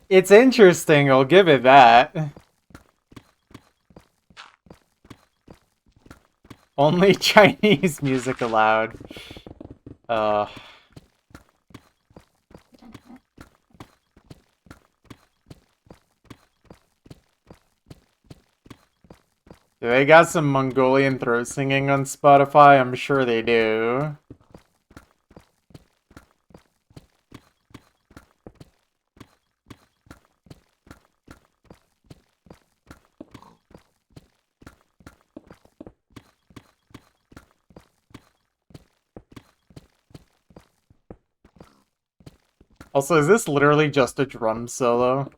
It's interesting, I'll give it that. Only Chinese music allowed. Uh... Do they got some Mongolian throat singing on Spotify? I'm sure they do. Also, is this literally just a drum solo?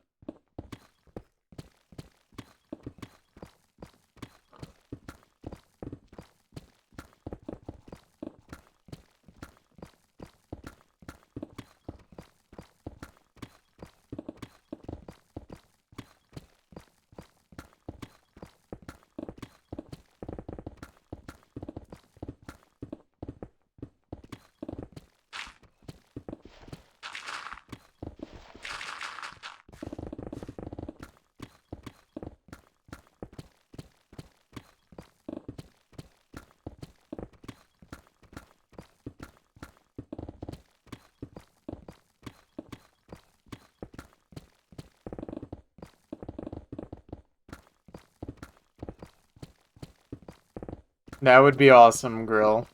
That would be awesome, Grill.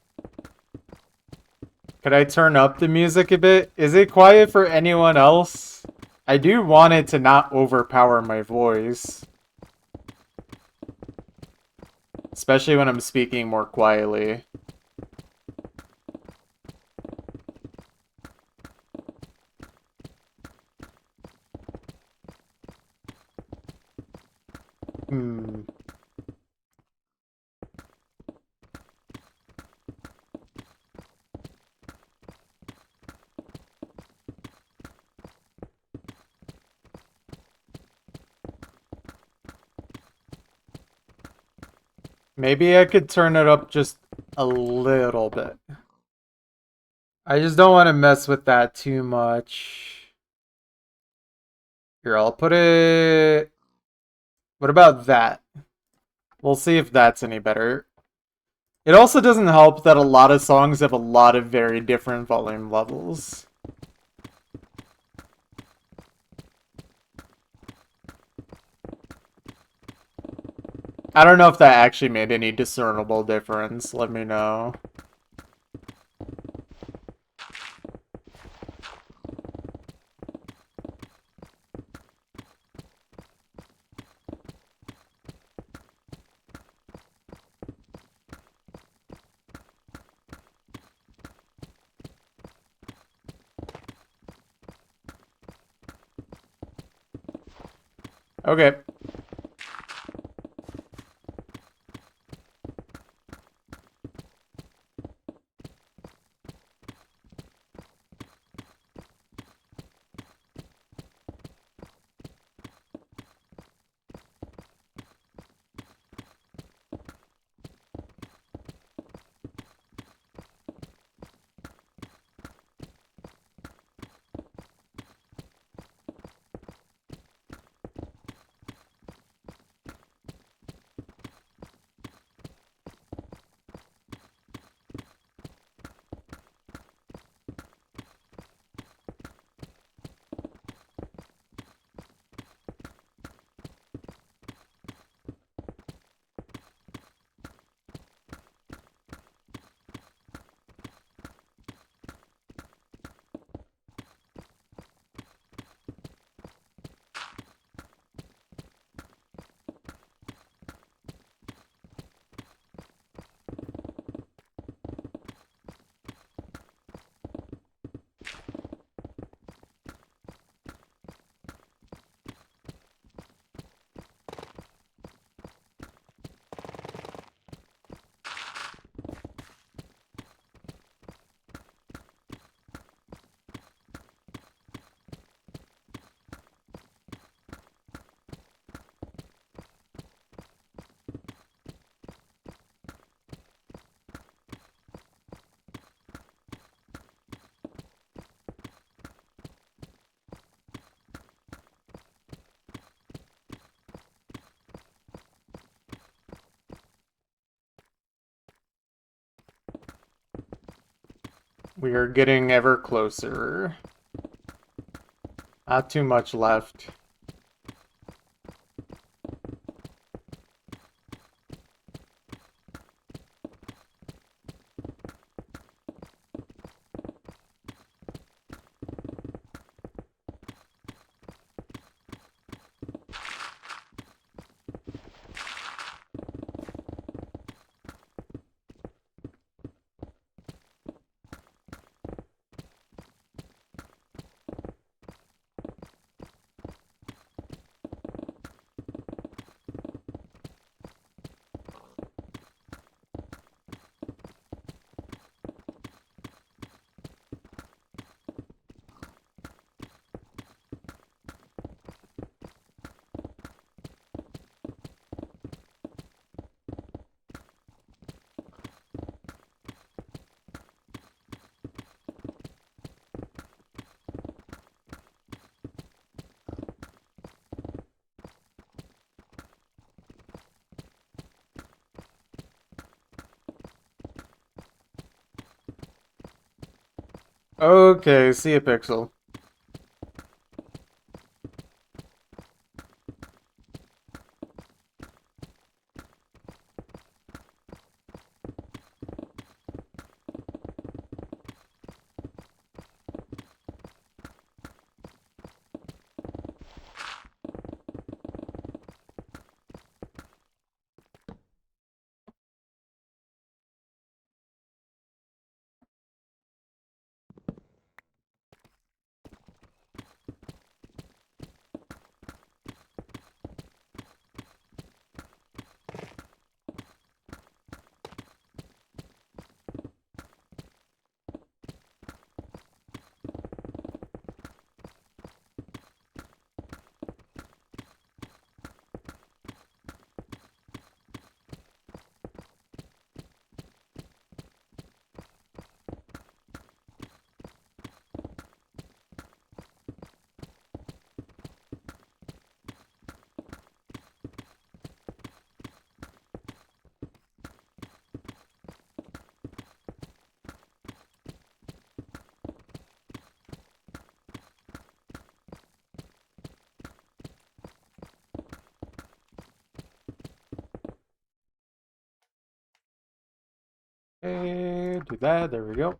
Could I turn up the music a bit? Is it quiet for anyone else? I do want it to not overpower my voice. Especially when I'm speaking more quietly. Hmm. Maybe I could turn it up just a little bit. I just don't want to mess with that too much. Here, I'll put it... What about that? We'll see if that's any better. It also doesn't help that a lot of songs have a lot of very different volume levels. I don't know if that actually made any discernible difference. Let me know. Okay. We are getting ever closer. Not too much left. Okay, see a pixel. Okay, do that. There we go.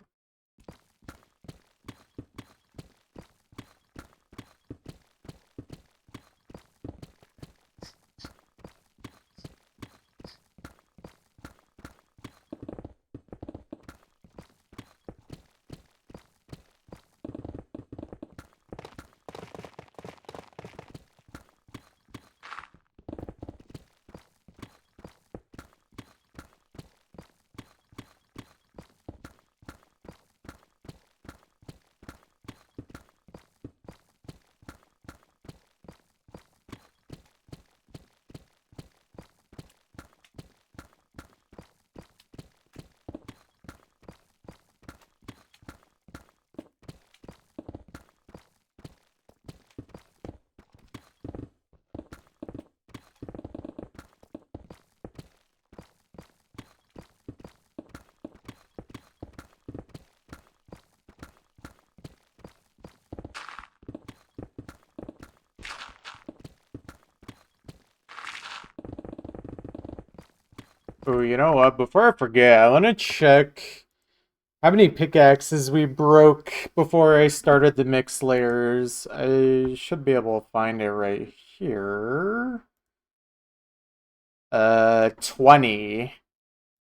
Oh, you know what? Before I forget, I want to check how many pickaxes we broke before I started the mixed layers. I should be able to find it right here. 20.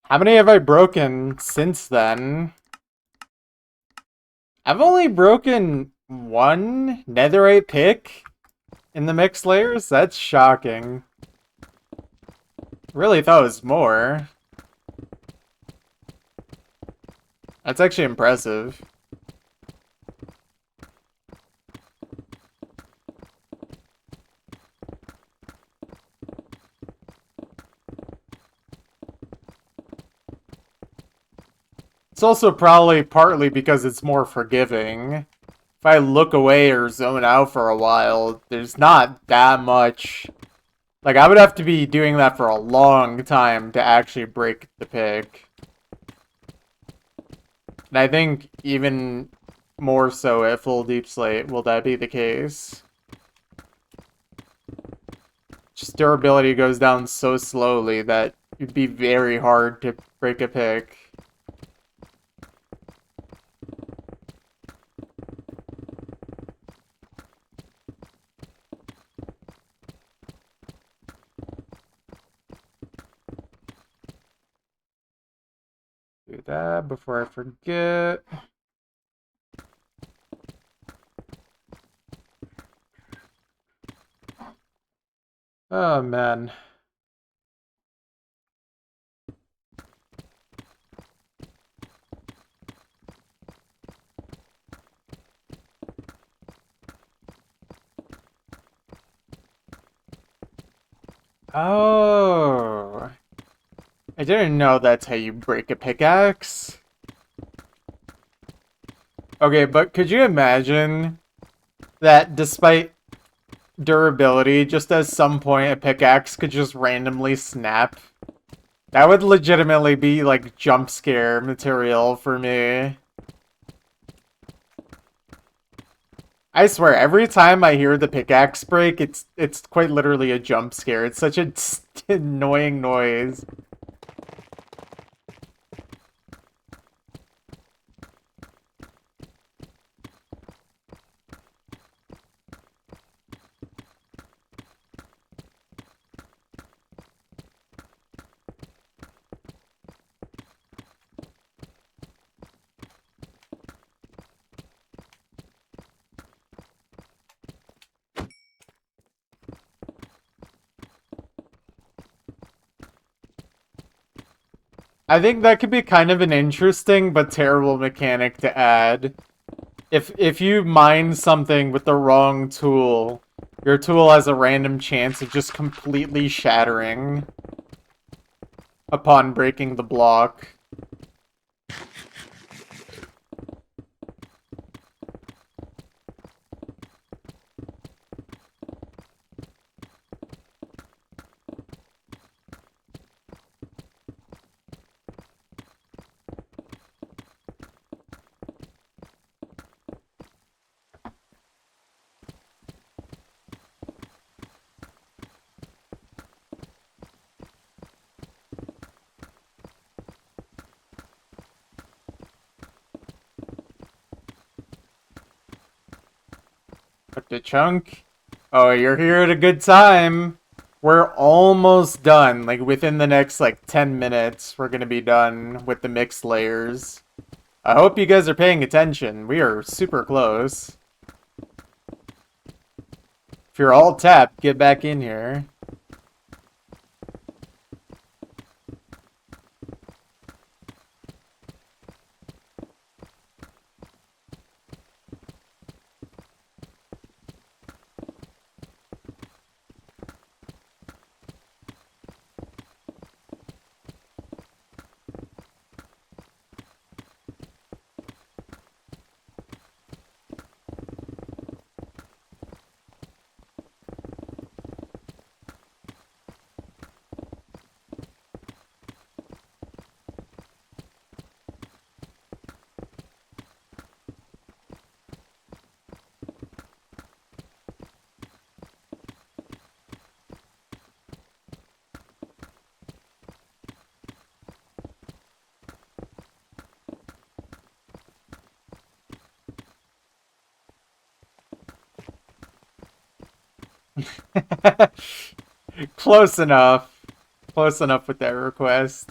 How many have I broken since then? I've only broken one netherite pick in the mixed layers? That's shocking. Really thought it was more. That's actually impressive. It's also probably partly because it's more forgiving. If I look away or zone out for a while, there's not that much. Like, I would have to be doing that for a long time to actually break the pick. And I think even more so at full deep slate will that be the case. Just durability goes down so slowly that it'd be very hard to break a pick. Do that before I forget. Oh, man. Oh. I didn't know that's how you break a pickaxe. Okay, but could you imagine that despite durability, just at some point a pickaxe could just randomly snap? That would legitimately be like jump scare material for me. I swear, every time I hear the pickaxe break, it's quite literally a jump scare. It's such a annoying noise. I think that could be kind of an interesting but terrible mechanic to add. If you mine something with the wrong tool, your tool has a random chance of just completely shattering upon breaking the block. What the chunk? Oh, you're here at a good time. We're almost done. Like, within the next, like, 10 minutes, we're gonna be done with the mixed layers. I hope you guys are paying attention. We are super close. If you're all tapped, get back in here. Close enough. Close enough with that request.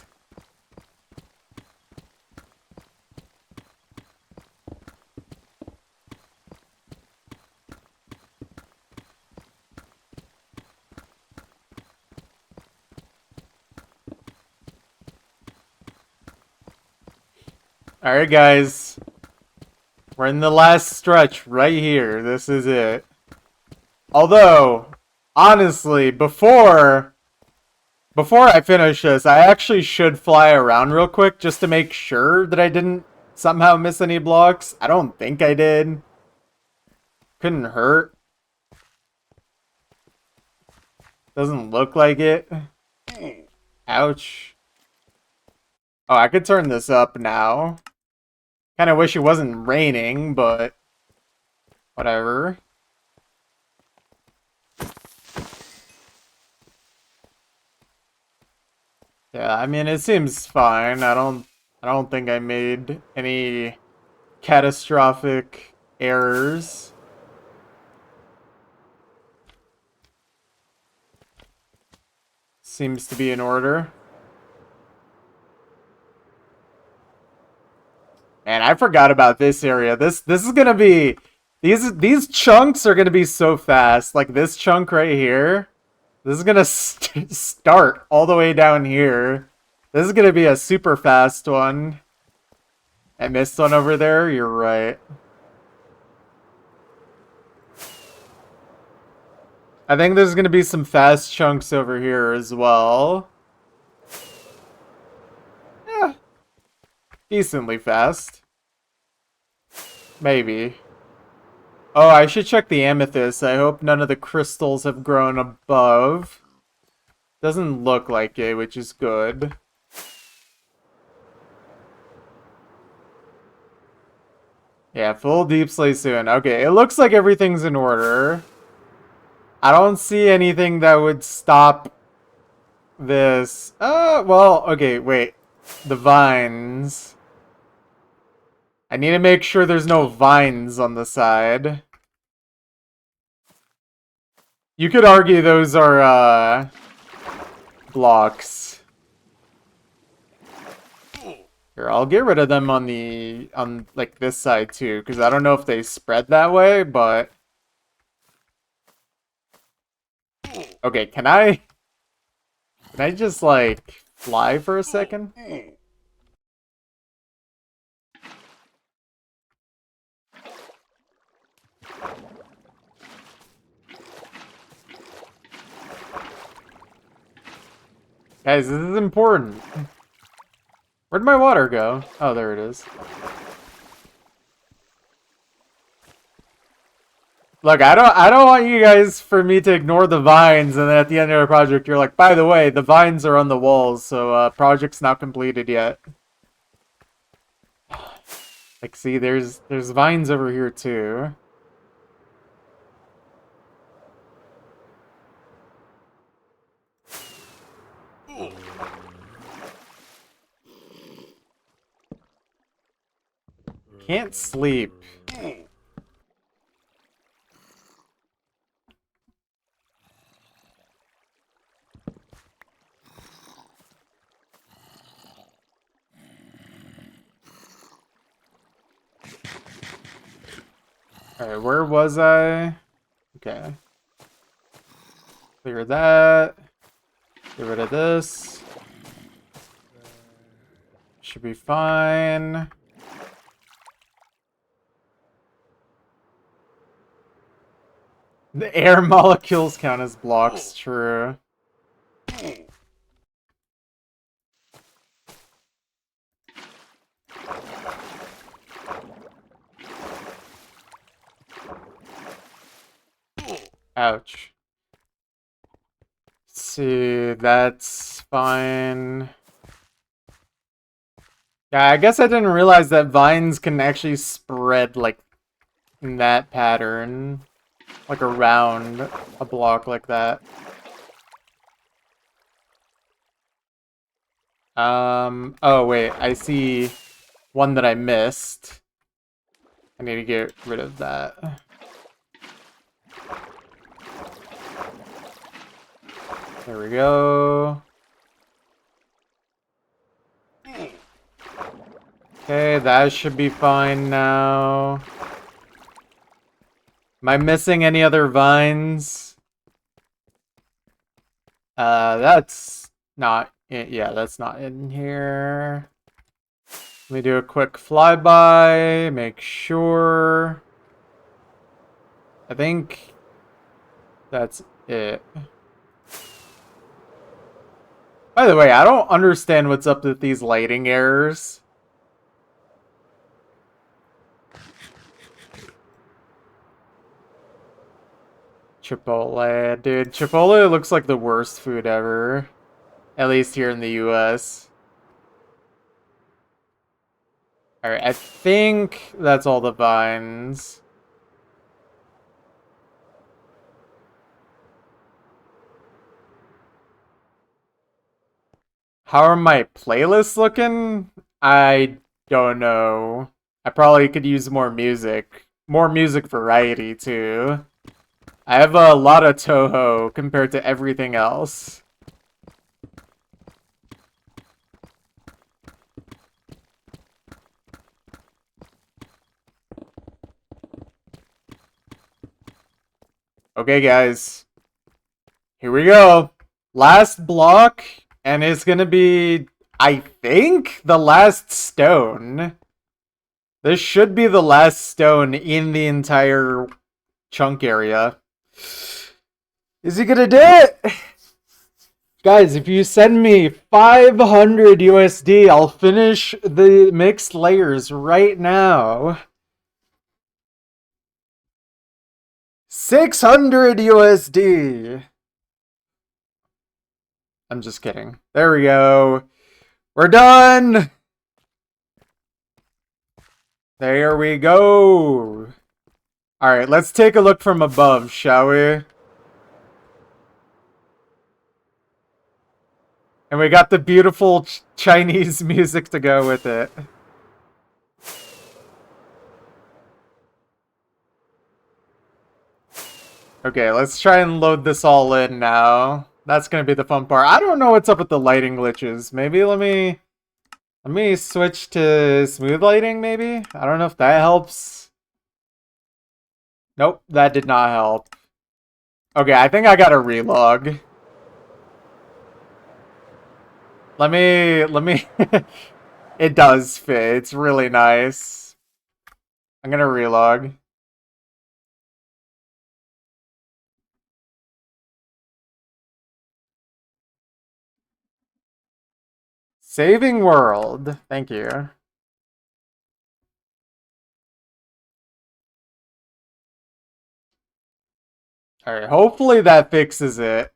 Alright, guys. We're in the last stretch right here. This is it. Although, honestly, before I finish this, I actually should fly around real quick just to make sure that I didn't somehow miss any blocks. I don't think I did. Couldn't hurt. Doesn't look like it. Ouch. Oh, I could turn this up now. Kind of wish it wasn't raining, but whatever. Yeah, I mean, it seems fine. I don't think I made any catastrophic errors. Seems to be in order. Man, I forgot about this area. This is gonna be these chunks are gonna be so fast. Like this chunk right here. This is gonna start all the way down here. This is gonna be a super fast one. I missed one over there. You're right. I think there's gonna be some fast chunks over here as well. Yeah, decently fast. Maybe. Oh, I should check the amethyst. I hope none of the crystals have grown above. Doesn't look like it, which is good. Yeah, full deep slate soon. Okay, it looks like everything's in order. I don't see anything that would stop this. Well, okay, wait. The vines. I need to make sure there's no vines on the side. You could argue those are, blocks. Here, I'll get rid of them on like this side too, because I don't know if they spread that way, but okay, can I just like fly for a second? Guys, this is important. Where'd my water go? Oh, there it is. Look, I don't want you guys for me to ignore the vines, and then at the end of the project, you're like, by the way, the vines are on the walls, so project's not completed yet. Like, see, there's vines over here too. Can't sleep. Alright, where was I? Okay. Clear that. Get rid of this. Should be fine. The air molecules count as blocks, true. Ouch. Let's see, that's fine. Yeah, I guess I didn't realize that vines can actually spread like in that pattern. Like around a block like that. Oh wait, I see one that I missed. I need to get rid of that. There we go. Okay, that should be fine now. Am I missing any other vines? That's not it. Yeah, that's not in here. Let me do a quick flyby, make sure. I think that's it. By the way, I don't understand what's up with these lighting errors. Chipotle, dude. Chipotle looks like the worst food ever. At least here in the US. Alright, I think that's all the vines. How are my playlists looking? I don't know. I probably could use more music. More music variety, too. I have a lot of Toho compared to everything else. Okay, guys. Here we go. Last block, and it's gonna be, I think, the last stone. This should be the last stone in the entire chunk area. Is he gonna do it? Guys, if you send me 500 USD, I'll finish the mixed layers right now. 600 USD. I'm just kidding. There we go. We're done. There we go. Alright, let's take a look from above, shall we? And we got the beautiful Chinese music to go with it. Okay, let's try and load this all in now. That's gonna be the fun part. I don't know what's up with the lighting glitches. Maybe let me switch to smooth lighting, maybe? I don't know if that helps. Nope, that did not help. Okay, I think I gotta relog. Let me... It does fit. It's really nice. I'm gonna relog. Saving world. Thank you. Alright, hopefully that fixes it.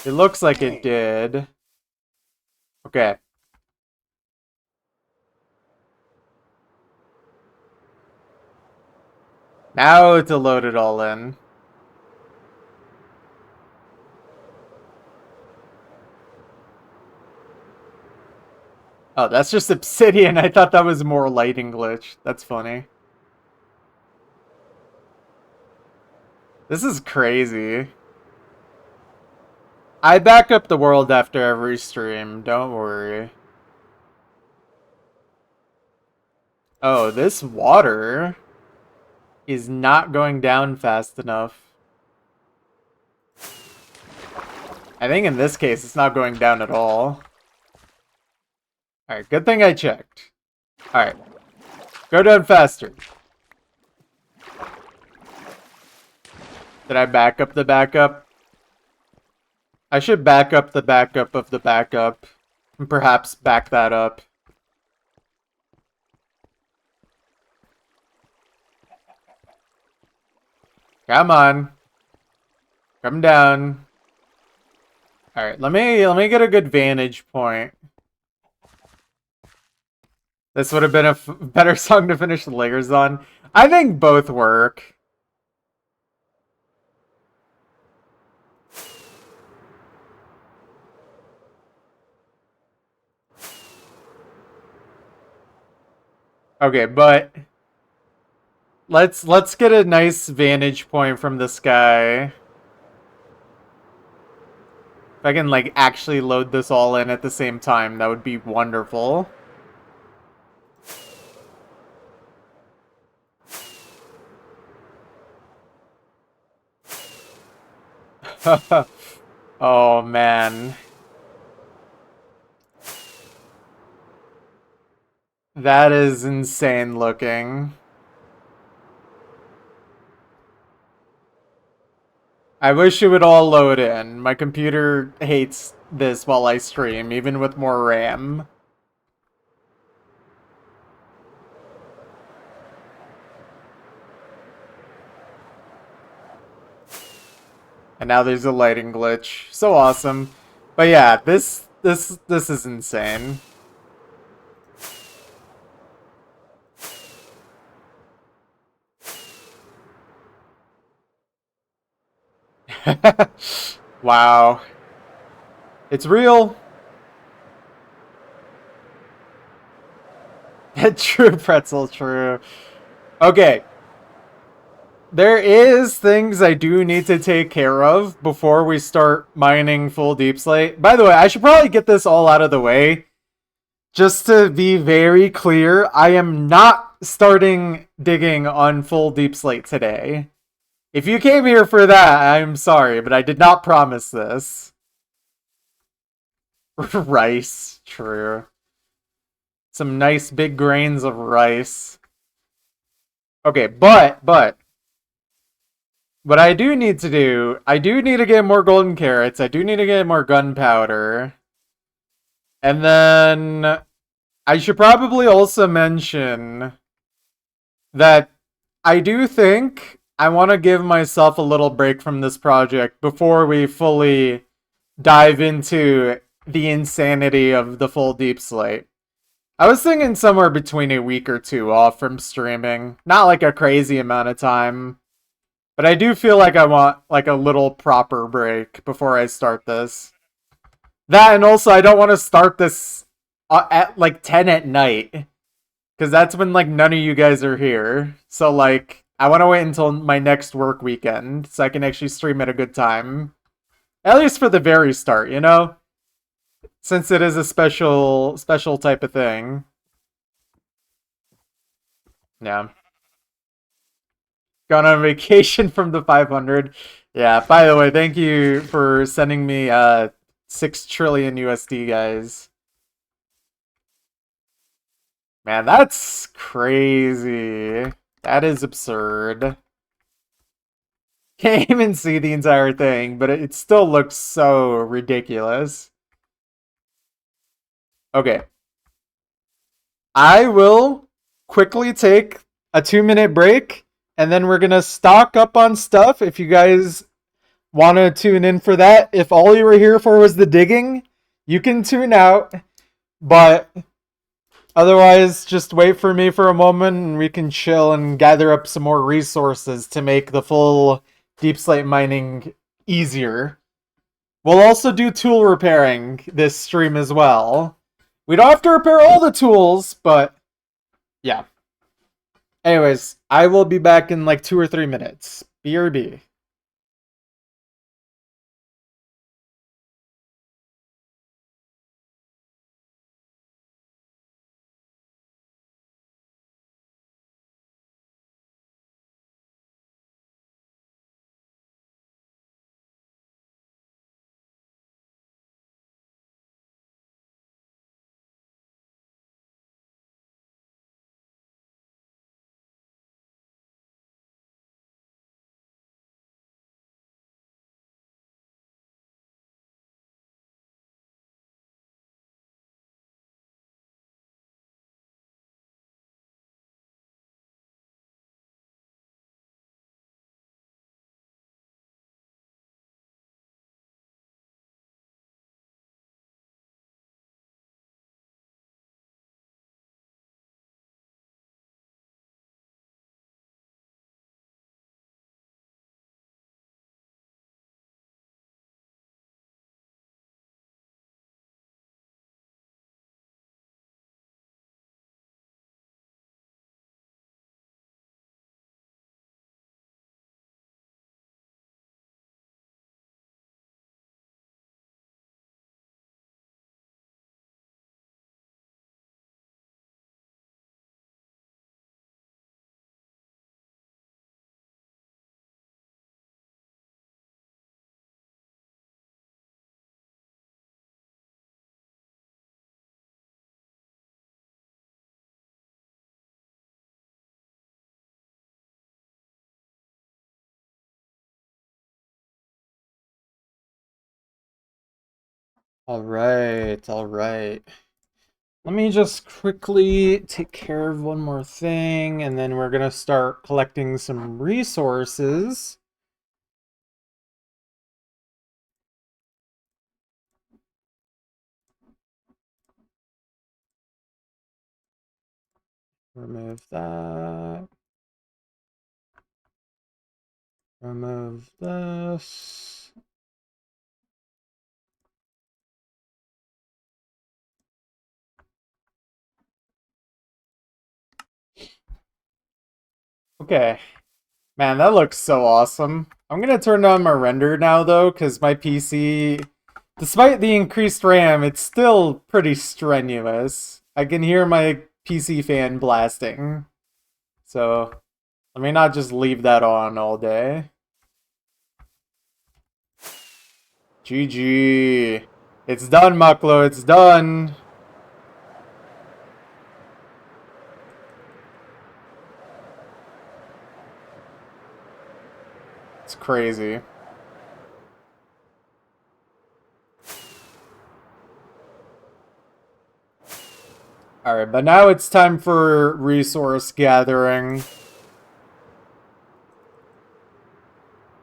It looks like it did. Okay. Now to load it all in. Oh, that's just obsidian. I thought that was more lighting glitch. That's funny. This is crazy. I back up the world after every stream. Don't worry. Oh, this water. is not going down fast enough. I think in this case, it's not going down at all. Alright, good thing I checked. Alright. Go down faster. Did I back up the backup? I should back up the backup of the backup. And perhaps back that up. Come on. Come down. Alright, let me get a good vantage point. This would have been a better song to finish the layers on. I think both work. Okay, but let's get a nice vantage point from the sky. If I can like actually load this all in at the same time, that would be wonderful. Oh man. That is insane looking. I wish it would all load in. My computer hates this while I stream, even with more RAM. And now there's a lighting glitch. So awesome. But yeah, this is insane. Wow. It's real. True, pretzel, true. Okay. There is things I do need to take care of before we start mining full deep slate. By the way, I should probably get this all out of the way. Just to be very clear, I am not starting digging on full deep slate today. If you came here for that, I'm sorry, but I did not promise this. Rice, true. Some nice big grains of rice. Okay, but what I do need to do, I do need to get more golden carrots. I do need to get more gunpowder. And then I should probably also mention that I do think I want to give myself a little break from this project before we fully dive into the insanity of the full deep slate. I was thinking somewhere between a week or two off from streaming. Not like a crazy amount of time. But I do feel like I want like a little proper break before I start this. That, and also I don't want to start this at like 10 at night. Because that's when like none of you guys are here. So like I want to wait until my next work weekend so I can actually stream at a good time. At least for the very start, you know? Since it is a special type of thing. Yeah. Gone on vacation from the 500. Yeah, by the way, thank you for sending me 6 trillion USD, guys. Man, that's crazy. That is absurd. Can't even see the entire thing, but it still looks so ridiculous. Okay. I will quickly take a 2-minute break, and then we're gonna stock up on stuff. If you guys want to tune in for that, if all you were here for was the digging, you can tune out. But otherwise, just wait for me for a moment and we can chill and gather up some more resources to make the full deep slate mining easier. We'll also do tool repairing this stream as well. We don't have to repair all the tools, but yeah. Anyways, I will be back in like 2 or 3 minutes. BRB. All right, all right. Let me just quickly take care of one more thing, and then we're gonna start collecting some resources. Remove that. Remove this. Okay. Man, that looks so awesome. I'm gonna turn on my render now though, because my PC, despite the increased RAM, it's still pretty strenuous. I can hear my PC fan blasting. So, let me not just leave that on all day. GG. It's done, Maklo, it's done. It's crazy. Alright, but now it's time for resource gathering.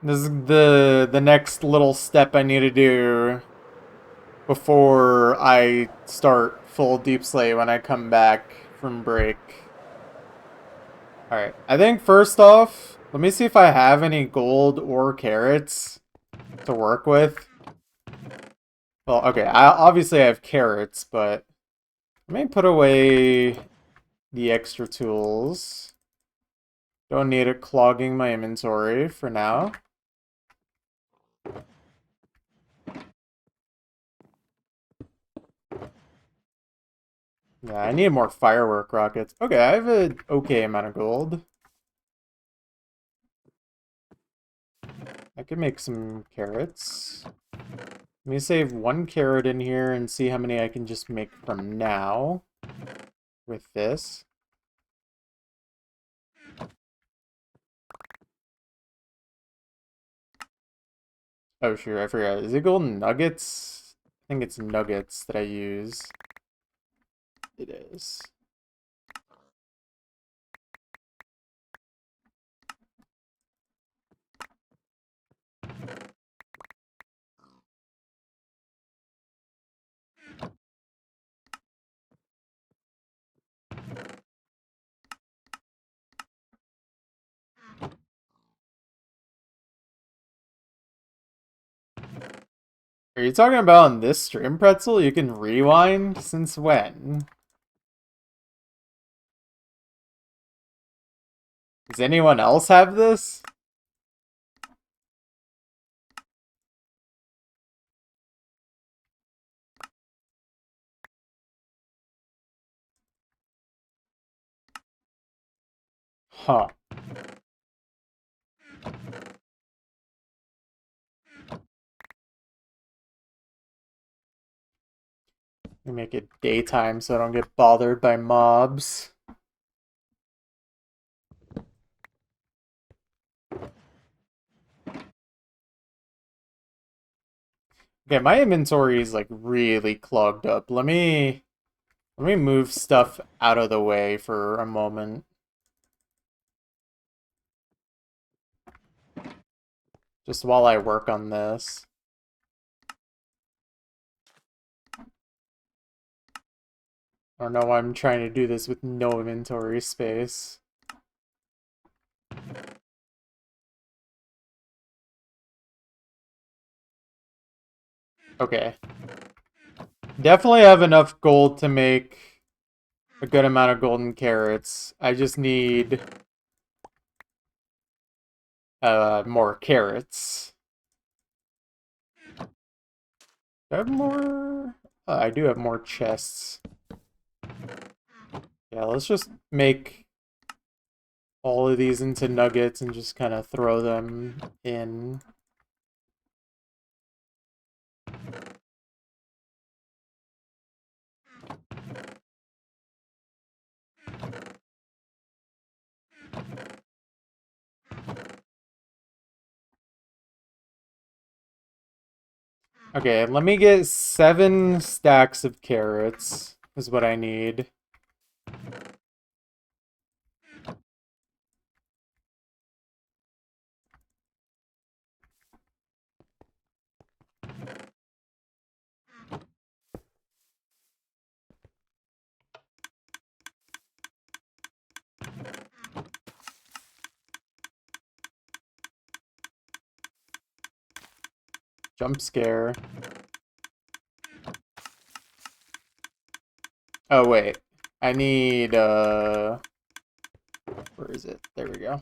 This is the next little step I need to do before I start full Deep Slate when I come back from break. Alright, I think first off, let me see if I have any gold or carrots to work with. Well, okay, I obviously have carrots, but let me put away the extra tools. Don't need it clogging my inventory for now. Yeah, I need more firework rockets. Okay, I have an okay amount of gold. I could make some carrots. Let me save one carrot in here and see how many I can just make from now with this. Oh, sure, I forgot. Is it golden nuggets? I think it's nuggets that I use. It is. Are you talking about on this stream pretzel? You can rewind? Since when? Does anyone else have this? Huh. We make it daytime so I don't get bothered by mobs. Okay, my inventory is like really clogged up. Let me move stuff out of the way for a moment. Just while I work on this. I don't know why I'm trying to do this with no inventory space. Okay. Definitely have enough gold to make a good amount of golden carrots. I just need more carrots. Do I have more? I do have more chests. Yeah, let's just make all of these into nuggets and just kind of throw them in. Okay, let me get 7 stacks of carrots, is what I need. Jump scare. Oh, wait. I need, where is it? There we go.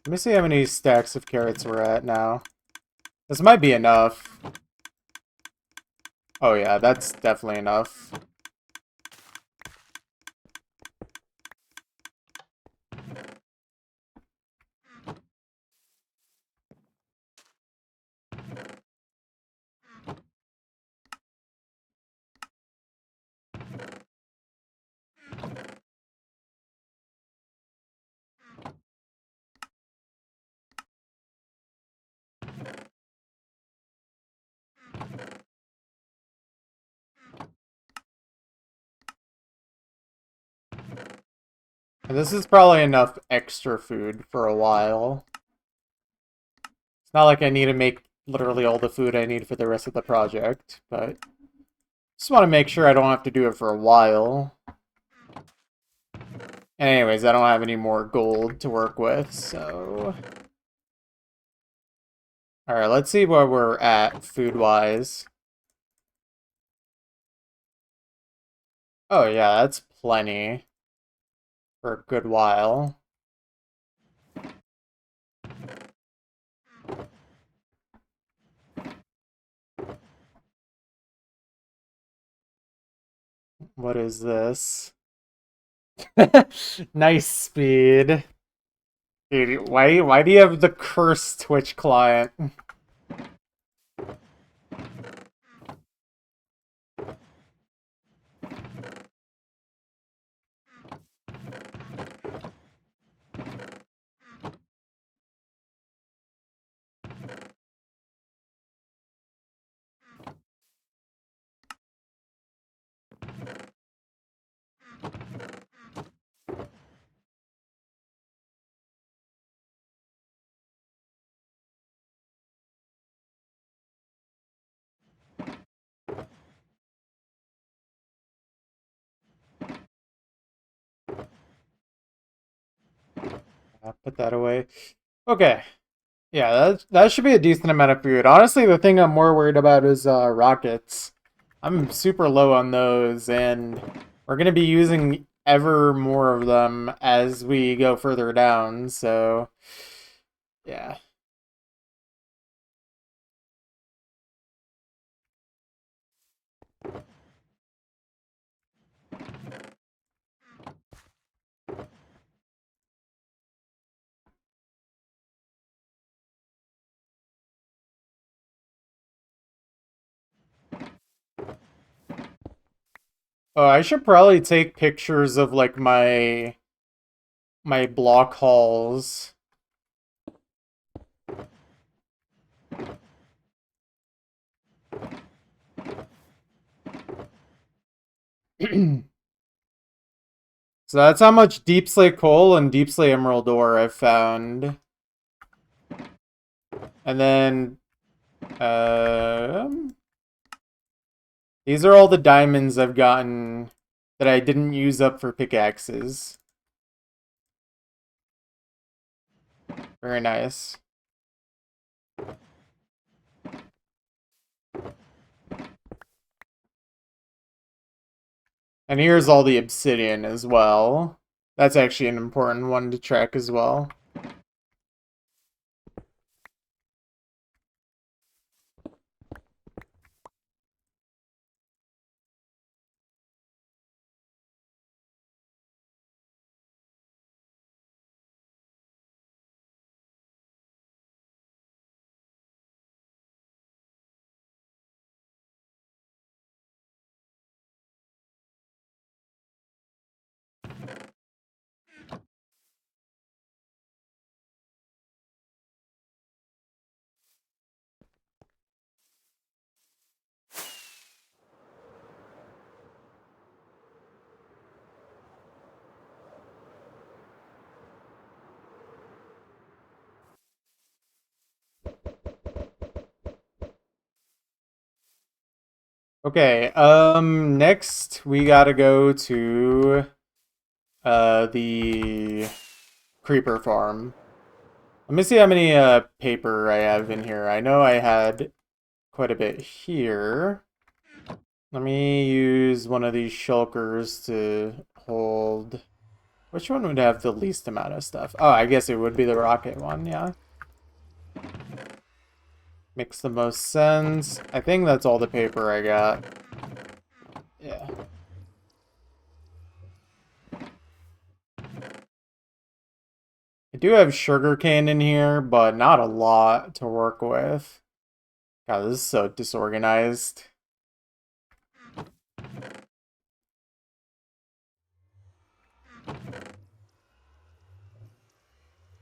Let me see how many stacks of carrots we're at now. This might be enough. Oh yeah, that's definitely enough. And this is probably enough extra food for a while. It's not like I need to make literally all the food I need for the rest of the project, but just want to make sure I don't have to do it for a while. Anyways, I don't have any more gold to work with, so... Alright, let's see where we're at food-wise. Oh yeah, that's plenty. For a good while. What is this? Nice speed. Dude, why do you have the cursed Twitch client? Put that away. Okay. Yeah, that should be a decent amount of food. Honestly, the thing I'm more worried about is rockets. I'm super low on those, and we're gonna be using ever more of them as we go further down, so yeah. Oh, I should probably take pictures of like my block hauls. So that's how much Deep Slate Coal and Deep Slate Emerald ore I've found. And then, these are all the diamonds I've gotten that I didn't use up for pickaxes. Very nice. And here's all the obsidian as well. That's actually an important one to track as well. Okay, next we gotta go to the creeper farm. Let me see how many paper I have in here. I know I had quite a bit here. Let me use one of these shulkers to hold. Which one would have the least amount of stuff? Oh, I guess it would be the rocket one, yeah. Makes the most sense. I think that's all the paper I got. Yeah. I do have sugarcane in here, but not a lot to work with. God, this is so disorganized.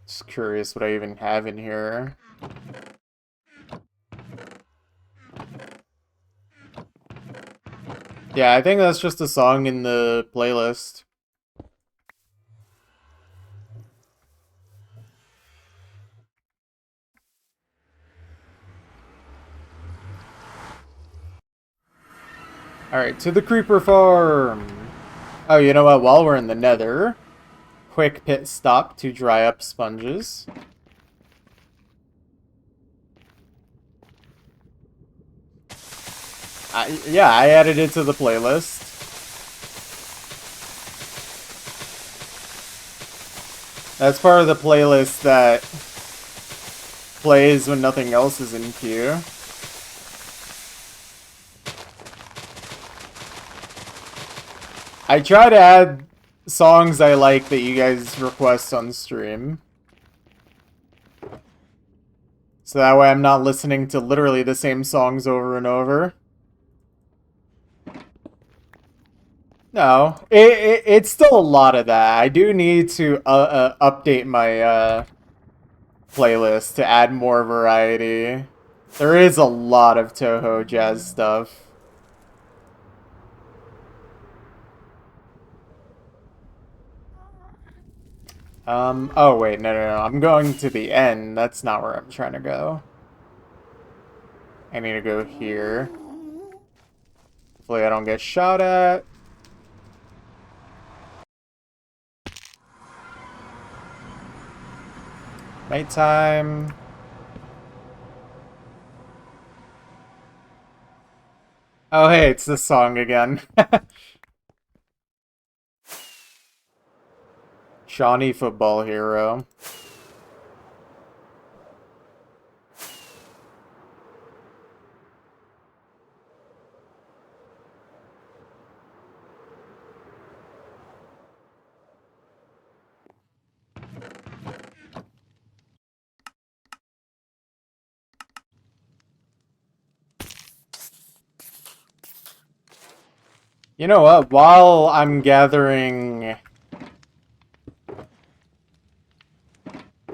Just curious what I even have in here. Yeah, I think that's just a song in the playlist. Alright, to the creeper farm! Oh, you know what? While we're in the nether, quick pit stop to dry up sponges. Yeah, I added it to the playlist. That's part of the playlist that plays when nothing else is in queue. I try to add songs I like that you guys request on stream. So that way I'm not listening to literally the same songs over and over. No, it's still a lot of that. I do need to update my playlist to add more variety. There is a lot of Toho jazz stuff. Oh wait, no. I'm going to the end. That's not where I'm trying to go. I need to go here. Hopefully I don't get shot at. Nighttime. Oh, hey, it's this song again. Shawnee Football Hero. You know what? While I'm gathering...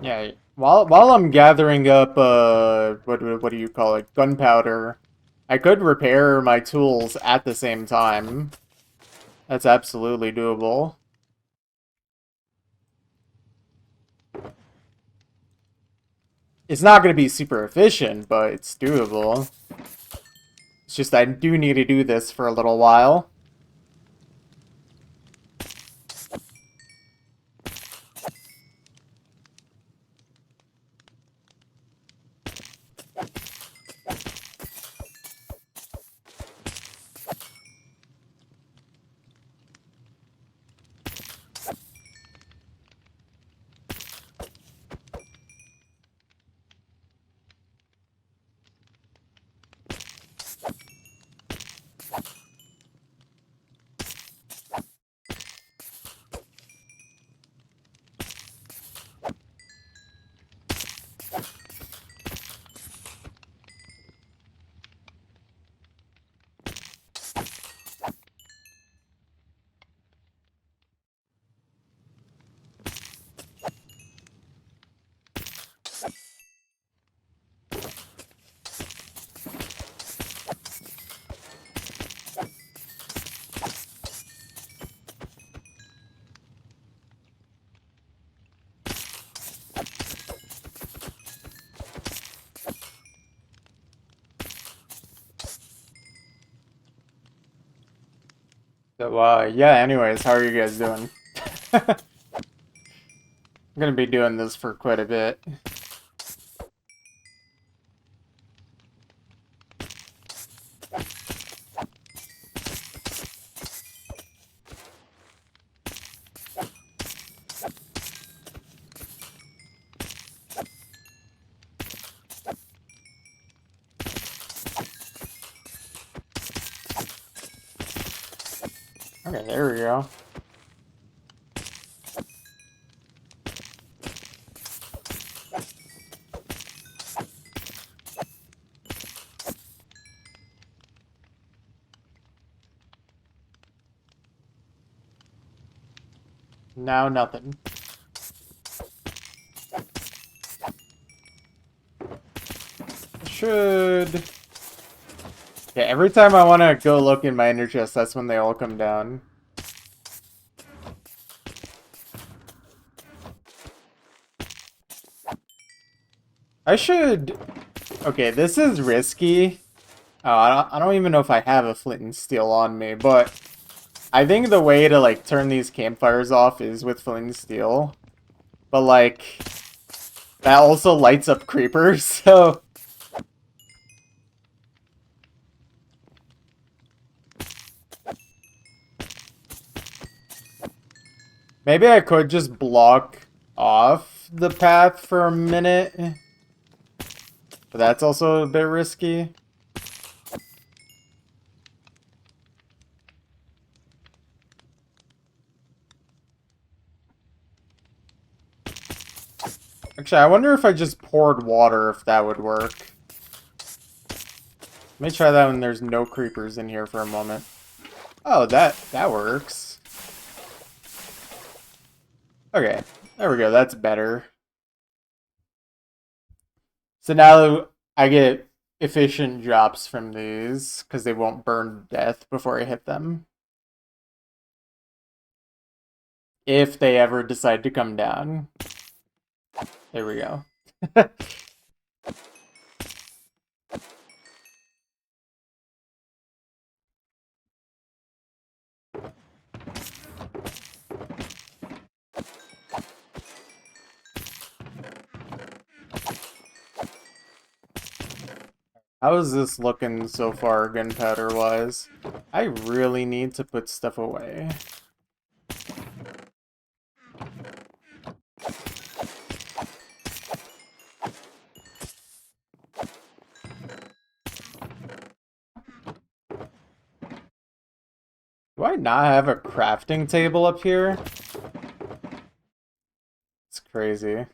Yeah, while I'm gathering up, what do you call it? Gunpowder. I could repair my tools at the same time. That's absolutely doable. It's not going to be super efficient, but it's doable. It's just I do need to do this for a little while. So, yeah, anyways, how are you guys doing? I'm gonna be doing this for quite a bit. Okay, there we go. Now nothing. Should... Yeah, every time I want to go look in my ender chest, that's when they all come down. I should... Okay, this is risky. Oh, I don't even know if I have a flint and steel on me, but I think the way to, like, turn these campfires off is with flint and steel. But, like, that also lights up creepers, so... Maybe I could just block off the path for a minute. But that's also a bit risky. Actually, I wonder if I just poured water, if that would work. Let me try that when there's no creepers in here for a moment. Oh, that works. Okay, there we go. That's better. So now I get efficient drops from these, because they won't burn to death before I hit them. If they ever decide to come down. There we go. How is this looking so far, gunpowder-wise? I really need to put stuff away. Do I not have a crafting table up here? It's crazy.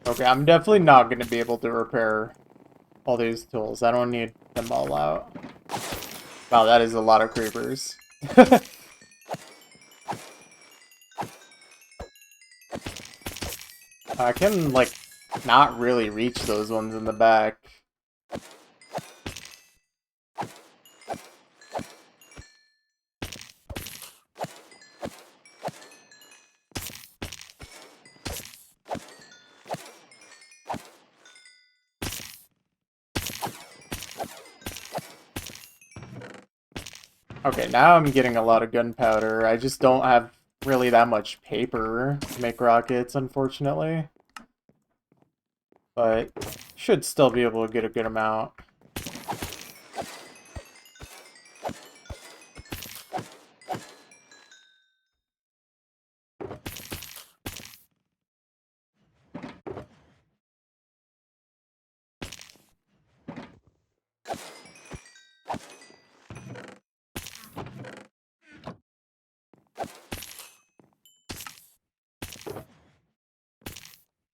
Okay, I'm definitely not going to be able to repair all these tools. I don't need them all out. Wow, that is a lot of creepers. I can, like, not really reach those ones in the back. Okay, now I'm getting a lot of gunpowder. I just don't have really that much paper to make rockets, unfortunately. But should still be able to get a good amount.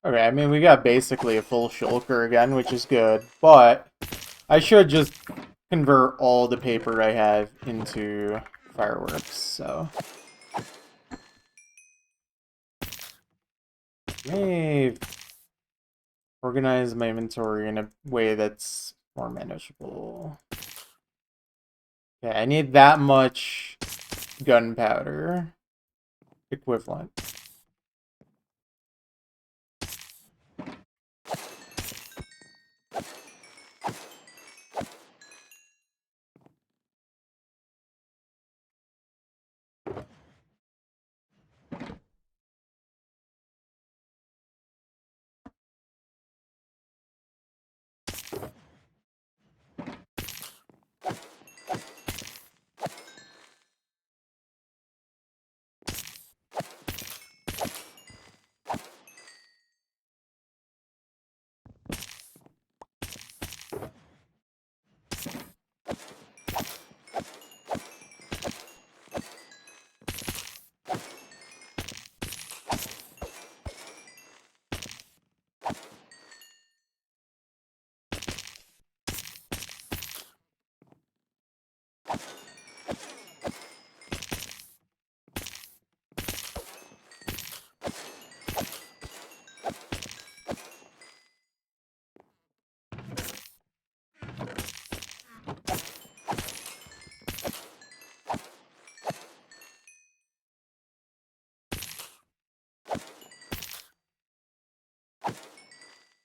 Okay, I mean, we got basically a full shulker again, which is good, but I should just convert all the paper I have into fireworks, so... May organize my inventory in a way that's more manageable. Okay, I need that much gunpowder equivalent.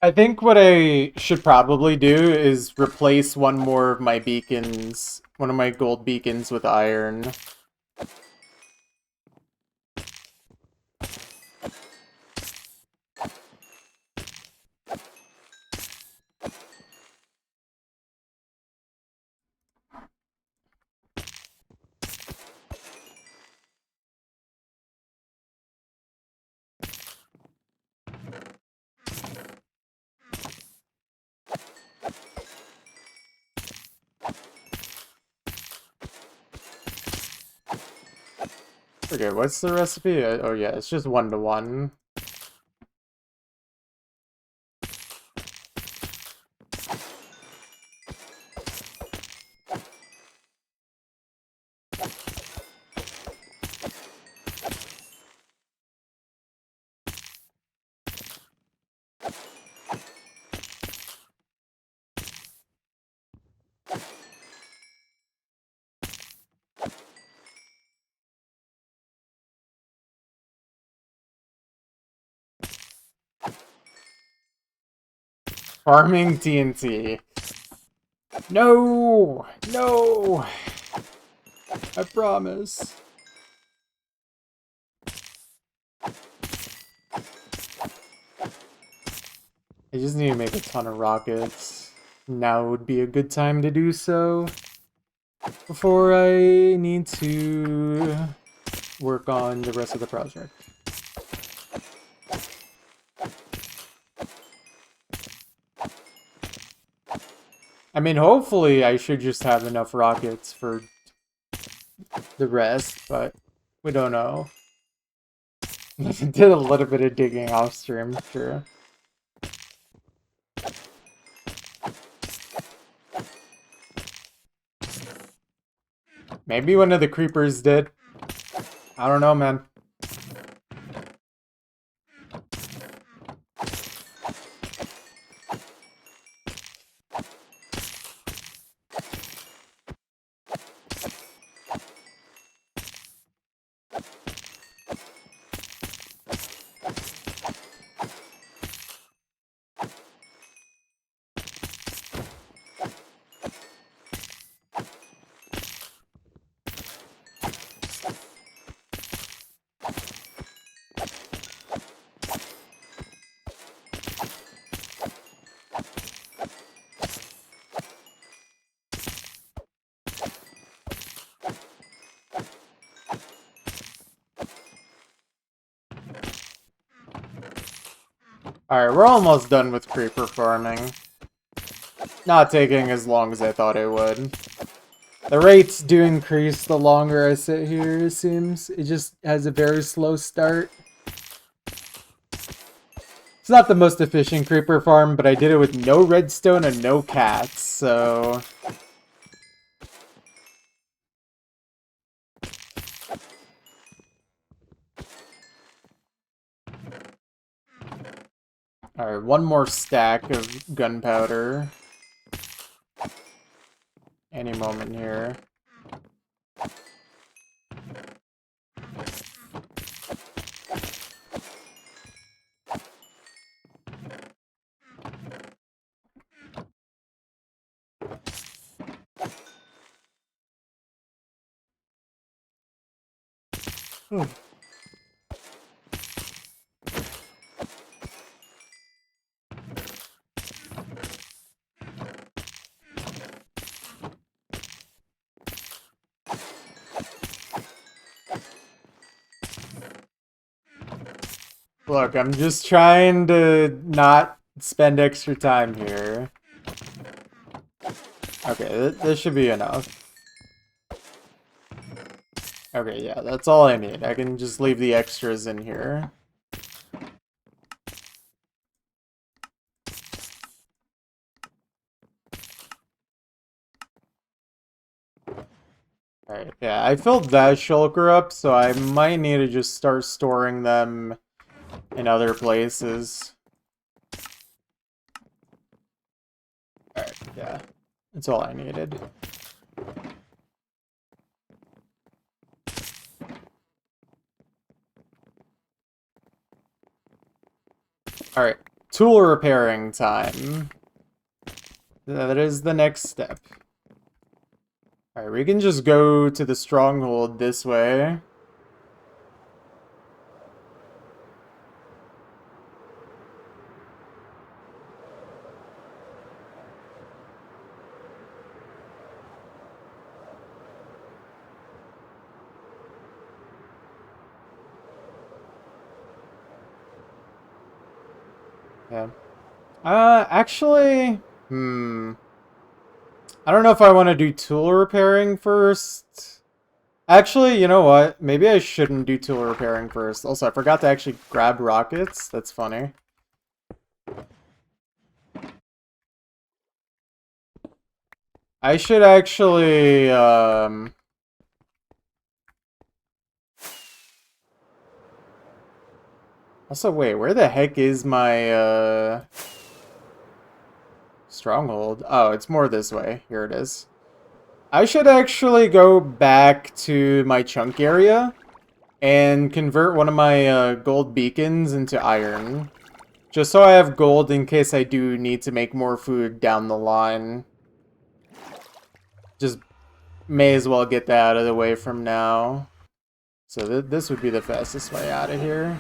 I think what I should probably do is replace one more of my beacons, one of my gold beacons with iron. Okay, what's the recipe? Oh yeah, it's just 1-to-1. farming TNT. No! No! I promise. I just need to make a ton of rockets. Now would be a good time to do so. Before I need to work on the rest of the project. I mean, hopefully I should just have enough rockets for the rest, but we don't know. Did a little bit of digging off stream, sure. Maybe one of the creepers did. I don't know, man. Alright, we're almost done with creeper farming. Not taking as long as I thought it would. The rates do increase the longer I sit here, it seems. It just has a very slow start. It's not the most efficient creeper farm, but I did it with no redstone and no cats, so... Alright, one more stack of gunpowder. Any moment here. Look, I'm just trying to not spend extra time here. Okay, this should be enough. Okay, yeah, that's all I need. I can just leave the extras in here. Alright, yeah, I filled that shulker up, so I might need to just start storing them in other places. Alright, yeah. That's all I needed. Alright, tool repairing time. That is the next step. Alright, we can just go to the stronghold this way. Yeah. Actually, I don't know if I want to do tool repairing first. Actually, you know what? Maybe I shouldn't do tool repairing first. Also, I forgot to actually grab rockets. That's funny. I should actually, Also, wait, where the heck is my, stronghold? Oh, it's more this way. Here it is. I should actually go back to my chunk area and convert one of my, gold beacons into iron. Just so I have gold in case I do need to make more food down the line. Just may as well get that out of the way from now. So this would be the fastest way out of here.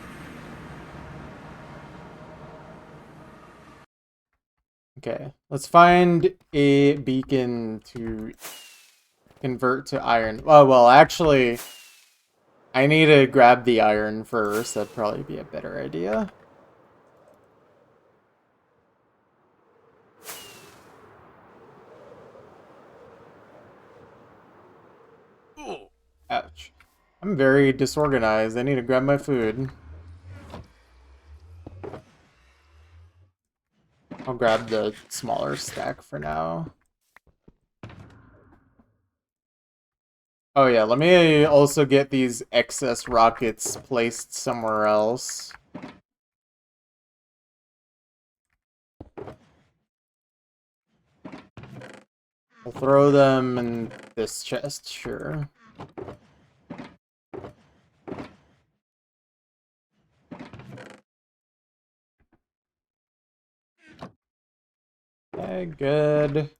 Okay, let's find a beacon to convert to iron. Oh, well, actually, I need to grab the iron first. That'd probably be a better idea. Ouch. I'm very disorganized. I need to grab my food. I'll grab the smaller stack for now. Oh yeah, let me also get these excess rockets placed somewhere else. I'll throw them in this chest, sure. Okay, good.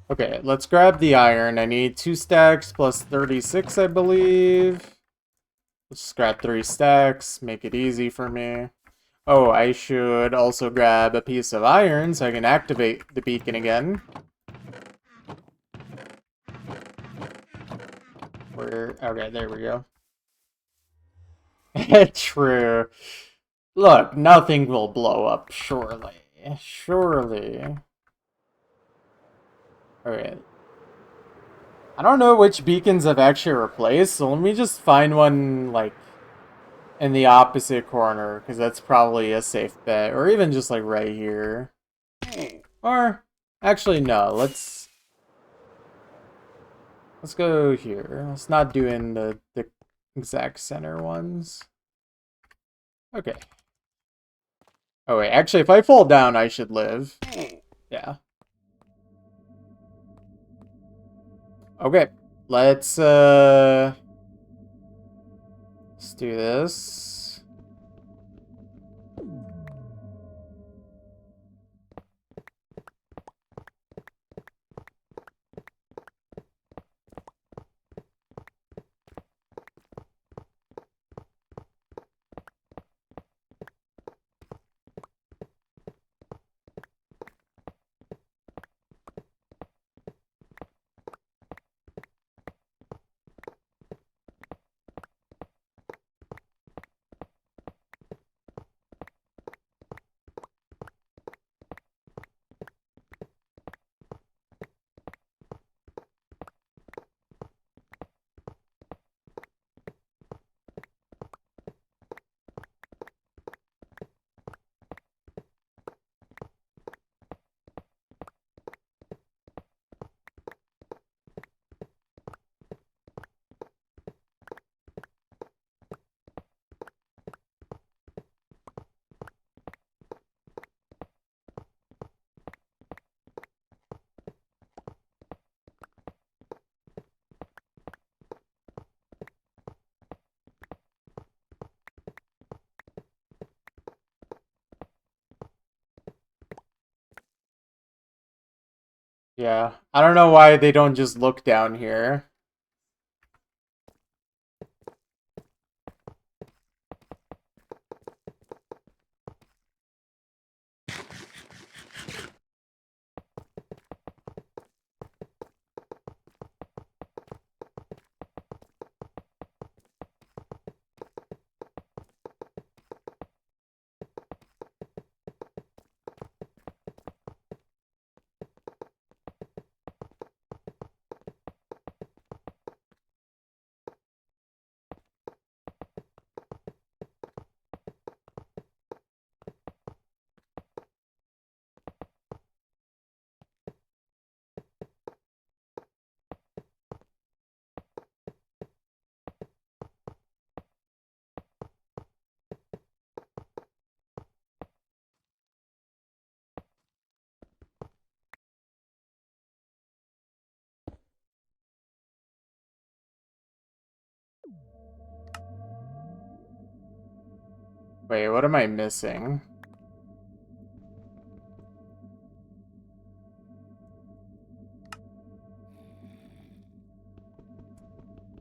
Okay, let's grab the iron. I need 2 stacks plus 36, I believe. Let's just grab 3 stacks, make it easy for me. Oh, I should also grab a piece of iron so I can activate the beacon again. Okay, there we go. True. Look, nothing will blow up, surely. Surely. Alright. I don't know which beacons I've actually replaced, so let me just find one, like, in the opposite corner, because that's probably a safe bet. Or even just, like, right here. Or, actually, no, let's go here. Let's not do in the exact center ones. Okay. Oh, wait, actually, if I fall down, I should live. Yeah. Okay, let's do this. Yeah, I don't know why they don't just look down here. Wait, what am I missing?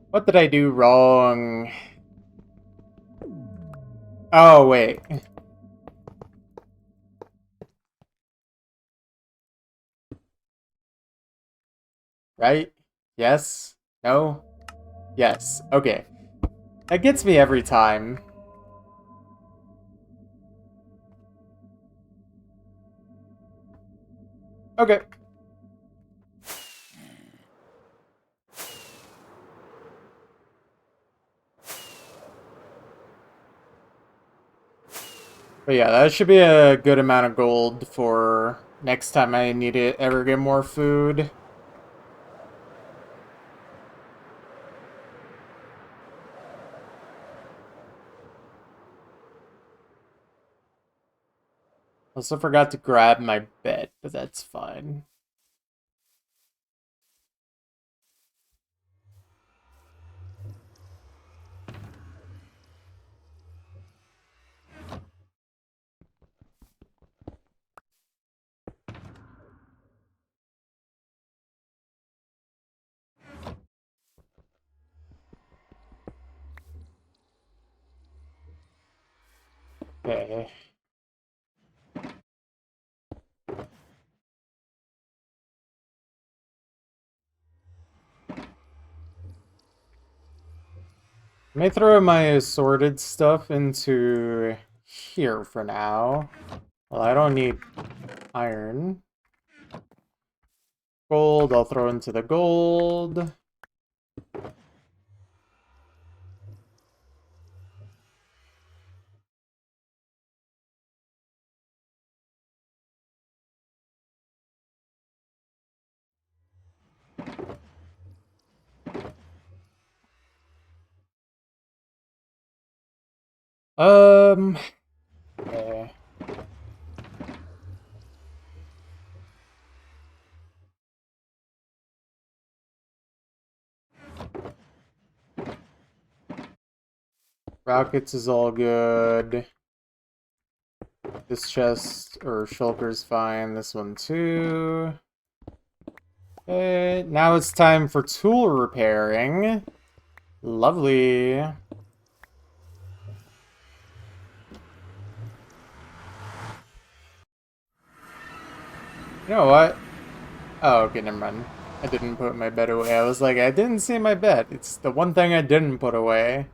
What did I do wrong? Oh, wait. Right? Yes? No? Yes. Okay. That gets me every time. Okay. But yeah, that should be a good amount of gold for next time I need to ever get more food. Also forgot to grab my bed, but that's fine. Okay. I may throw my assorted stuff into here for now. Well, I don't need iron. Gold, I'll throw into the gold. Okay. Rockets is all good. This chest or shulker's fine. This one too. Okay, now it's time for tool repairing. Lovely. You know what? Oh, okay, never mind. I didn't put my bed away. I was like, I didn't see my bed. It's the one thing I didn't put away.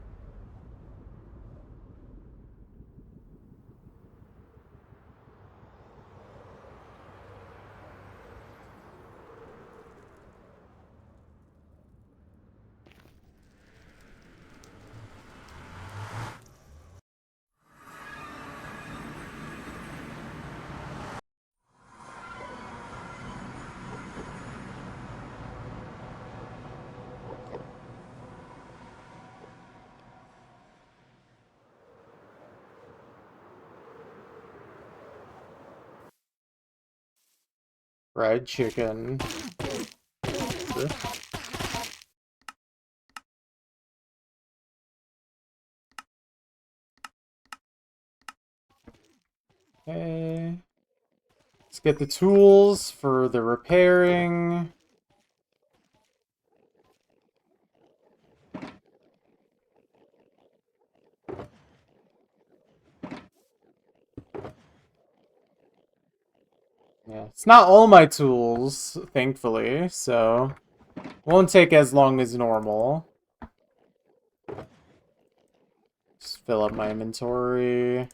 Fried chicken. Sure. Okay. Let's get the tools for the repairing. Yeah, it's not all my tools, thankfully, so won't take as long as normal. Just fill up my inventory.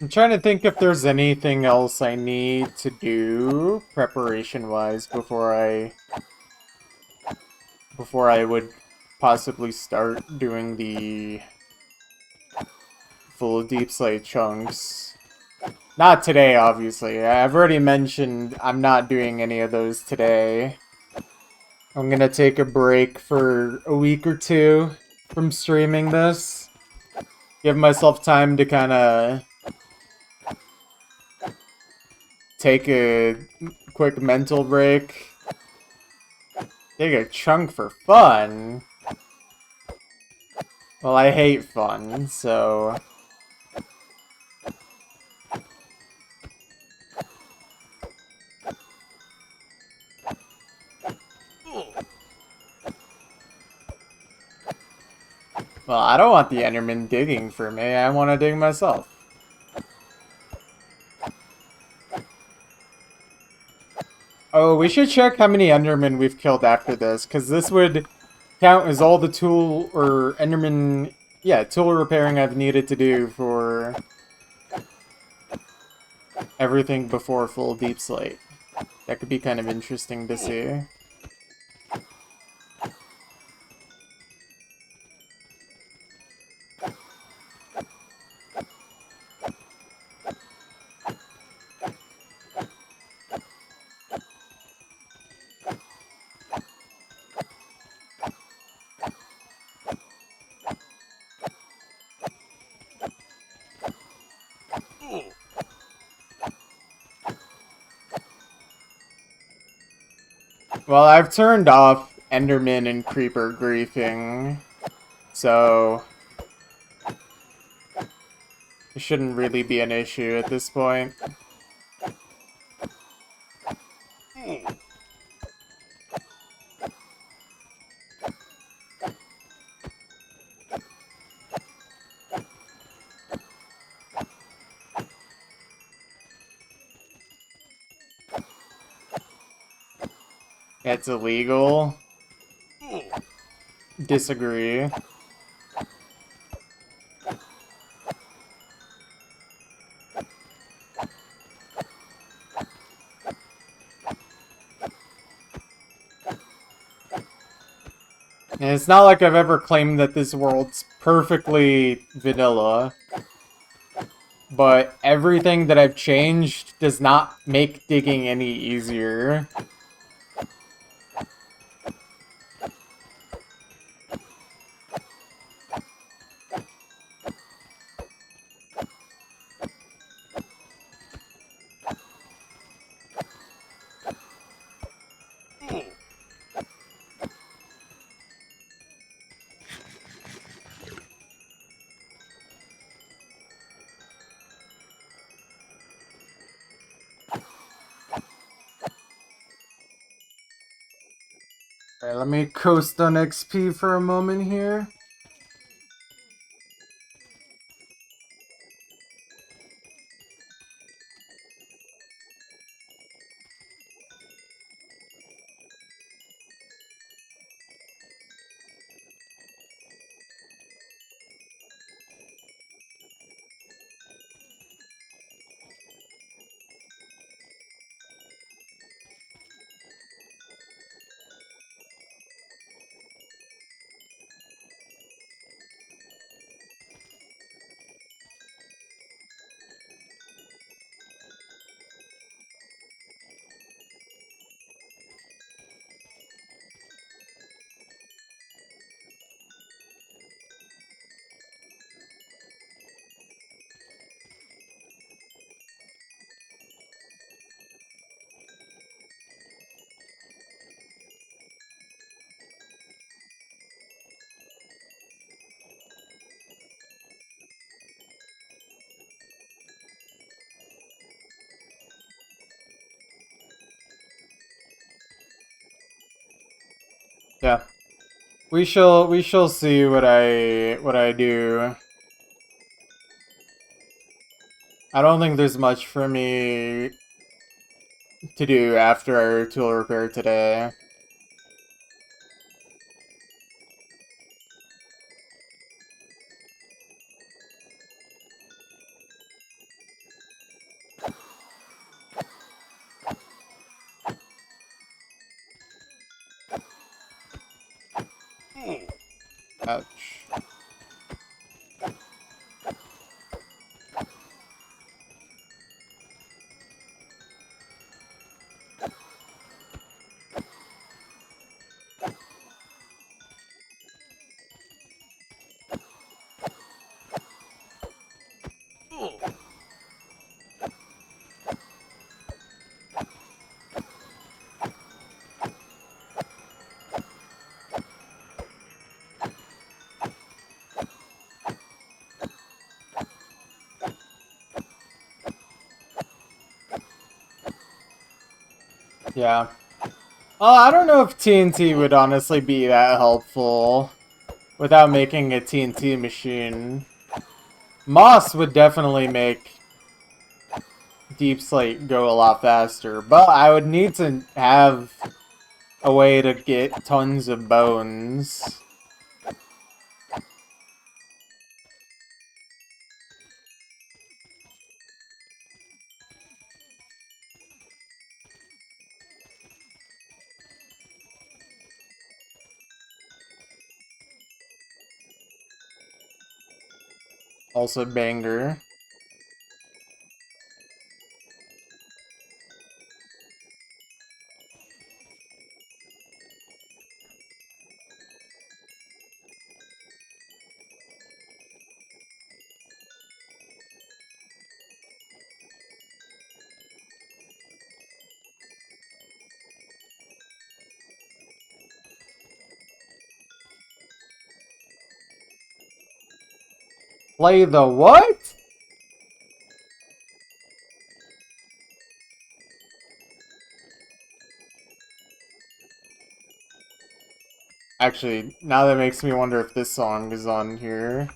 I'm trying to think if there's anything else I need to do preparation-wise before I would possibly start doing the full deep slate chunks. Not today, obviously. I've already mentioned I'm not doing any of those today. I'm gonna take a break for a week or two from streaming this. Give myself time to kind of take a quick mental break. Take a chunk for fun. Well, I hate fun, so... Well, I don't want the Enderman digging for me. I want to dig myself. Oh, we should check how many Endermen we've killed after this, because this would count as all the tool or Enderman... Yeah, tool repairing I've needed to do for everything before full deep slate. That could be kind of interesting to see. Well, I've turned off Enderman and Creeper griefing, so it shouldn't really be an issue at this point. It's illegal. Disagree. And it's not like I've ever claimed that this world's perfectly vanilla, but everything that I've changed does not make digging any easier. Alright, let me coast on XP for a moment here. Yeah. We shall see what I do. I don't think there's much for me to do after our tool repair today. Ouch. Yeah. Well, I don't know if TNT would honestly be that helpful without making a TNT machine. Moss would definitely make Deep Slate go a lot faster, but I would need to have a way to get tons of bones. Also banger. Play the what? Actually, now that makes me wonder if this song is on here.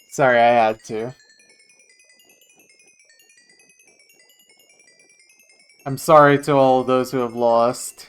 Sorry, I had to. I'm sorry to all those who have lost.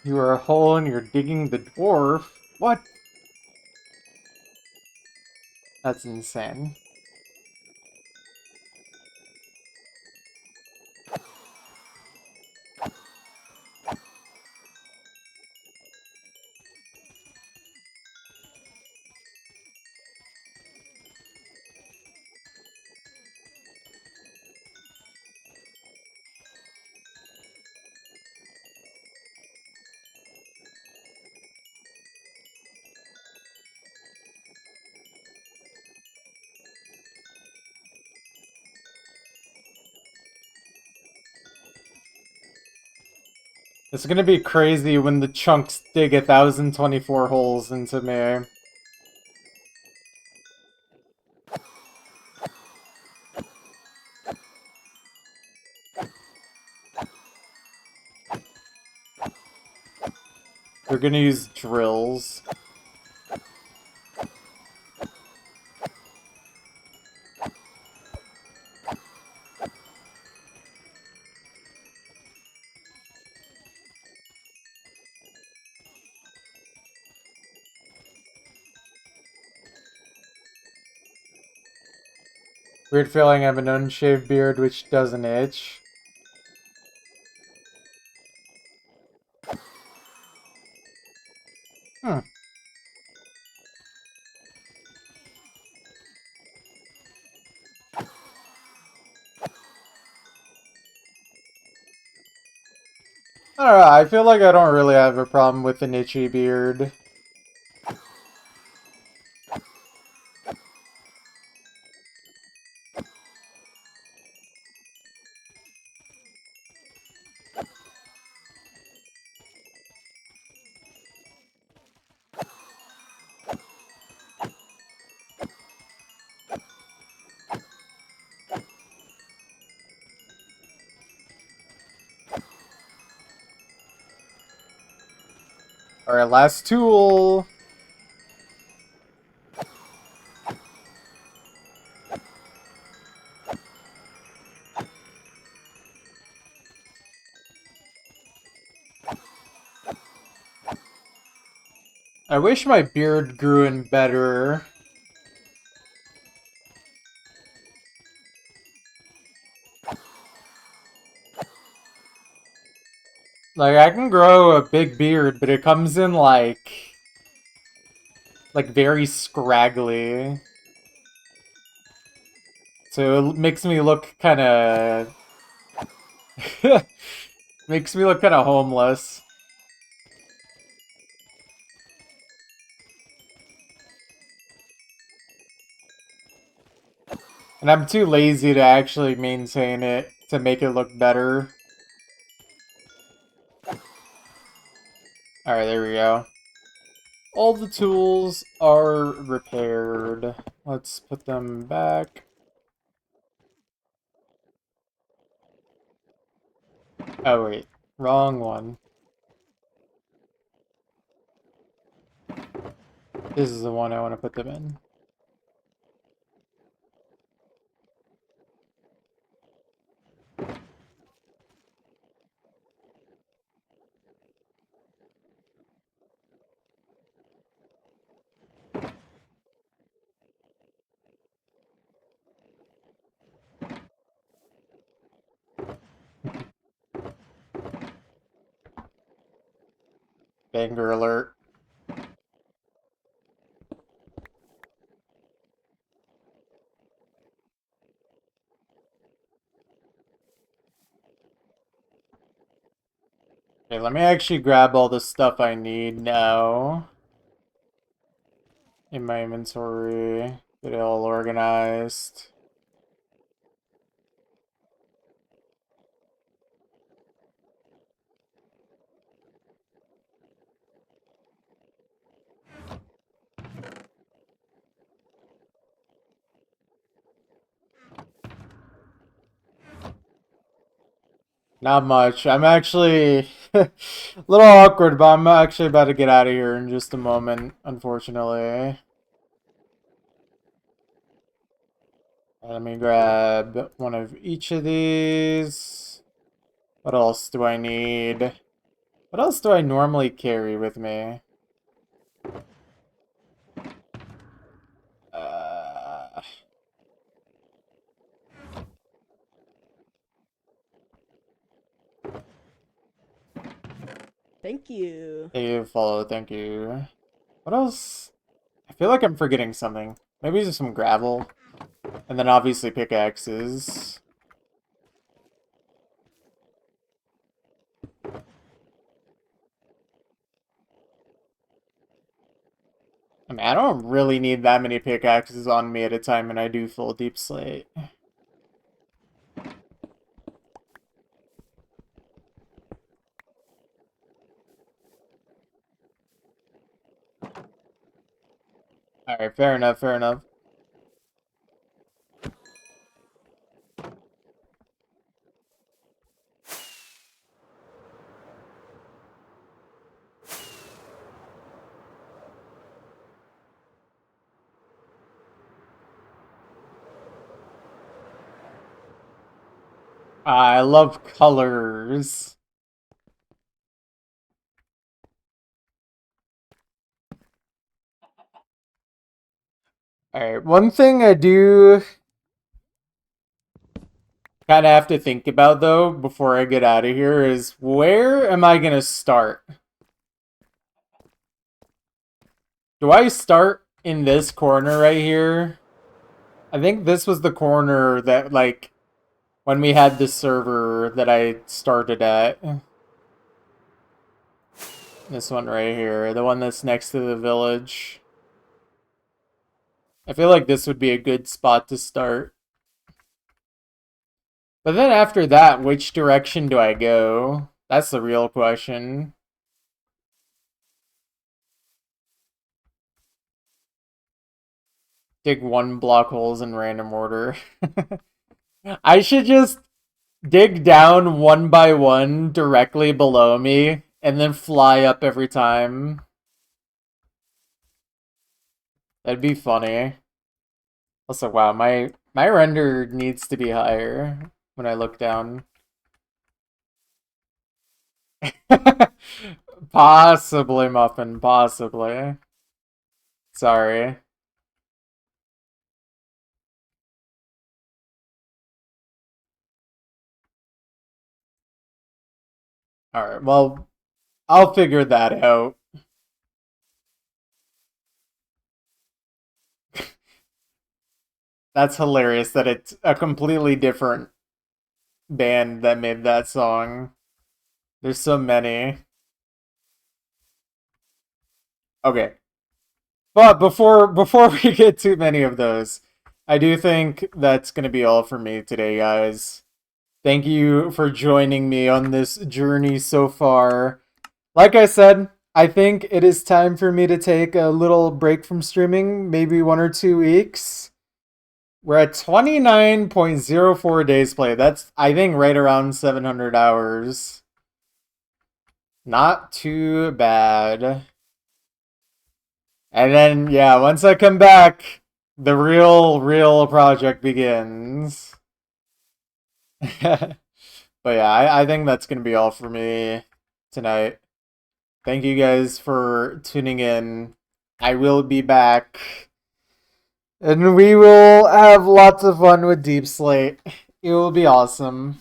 You are a hole and you're digging the dwarf? What? That's insane. It's gonna be crazy when the chunks dig 1,024 holes into me. They're gonna use drills. Weird feeling I have an unshaved beard which doesn't itch. Hmm. I don't know, I feel like I don't really have a problem with an itchy beard. Alright, last tool. I wish my beard grew in better. Like, I can grow a big beard, but it comes in, like very scraggly. So it makes me look kind of... makes me look kind of homeless. And I'm too lazy to actually maintain it to make it look better. Alright, there we go. All the tools are repaired. Let's put them back. Oh wait, wrong one. This is the one I want to put them in. Banger alert. Okay, let me actually grab all the stuff I need now in my inventory. Get it all organized. Not much. I'm actually a little awkward, but I'm actually about to get out of here in just a moment, unfortunately. Let me grab one of each of these. What else do I need? What else do I normally carry with me? Uh, Thank you. follow, thank you. What else? I feel like I'm forgetting something. Maybe just some gravel. And then obviously pickaxes. I mean, I don't really need that many pickaxes on me at a time when I do full deep slate. Alright, fair enough, fair enough. I love colors. Alright, one thing I do kind of have to think about, though, before I get out of here is where am I going to start? Do I start in this corner right here? I think this was the corner that, like, when we had the server that I started at. This one right here, the one that's next to the village. I feel like this would be a good spot to start. But then after that, which direction do I go? That's the real question. Dig 1 block holes in random order. I should just dig down 1 by 1 directly below me and then fly up every time. That'd be funny. Also, wow, my render needs to be higher when I look down. Possibly, Muffin, possibly. Sorry. Alright, well, I'll figure that out. That's hilarious that it's a completely different band that made that song. There's so many. Okay. But before we get too many of those, I do think that's going to be all for me today, guys. Thank you for joining me on this journey so far. Like I said, I think it is time for me to take a little break from streaming, maybe 1 or 2 weeks. We're at 29.04 days play. That's, I think, right around 700 hours. Not too bad. And then, yeah, once I come back, the real project begins. But yeah, I think that's going to be all for me tonight. Thank you guys for tuning in. I will be back. And we will have lots of fun with Deep Slate. It will be awesome.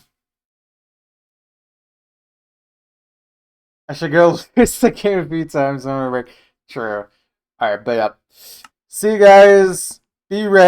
I should go lose the game a few times on my break. True. Alright, but yeah. See you guys. Be ready.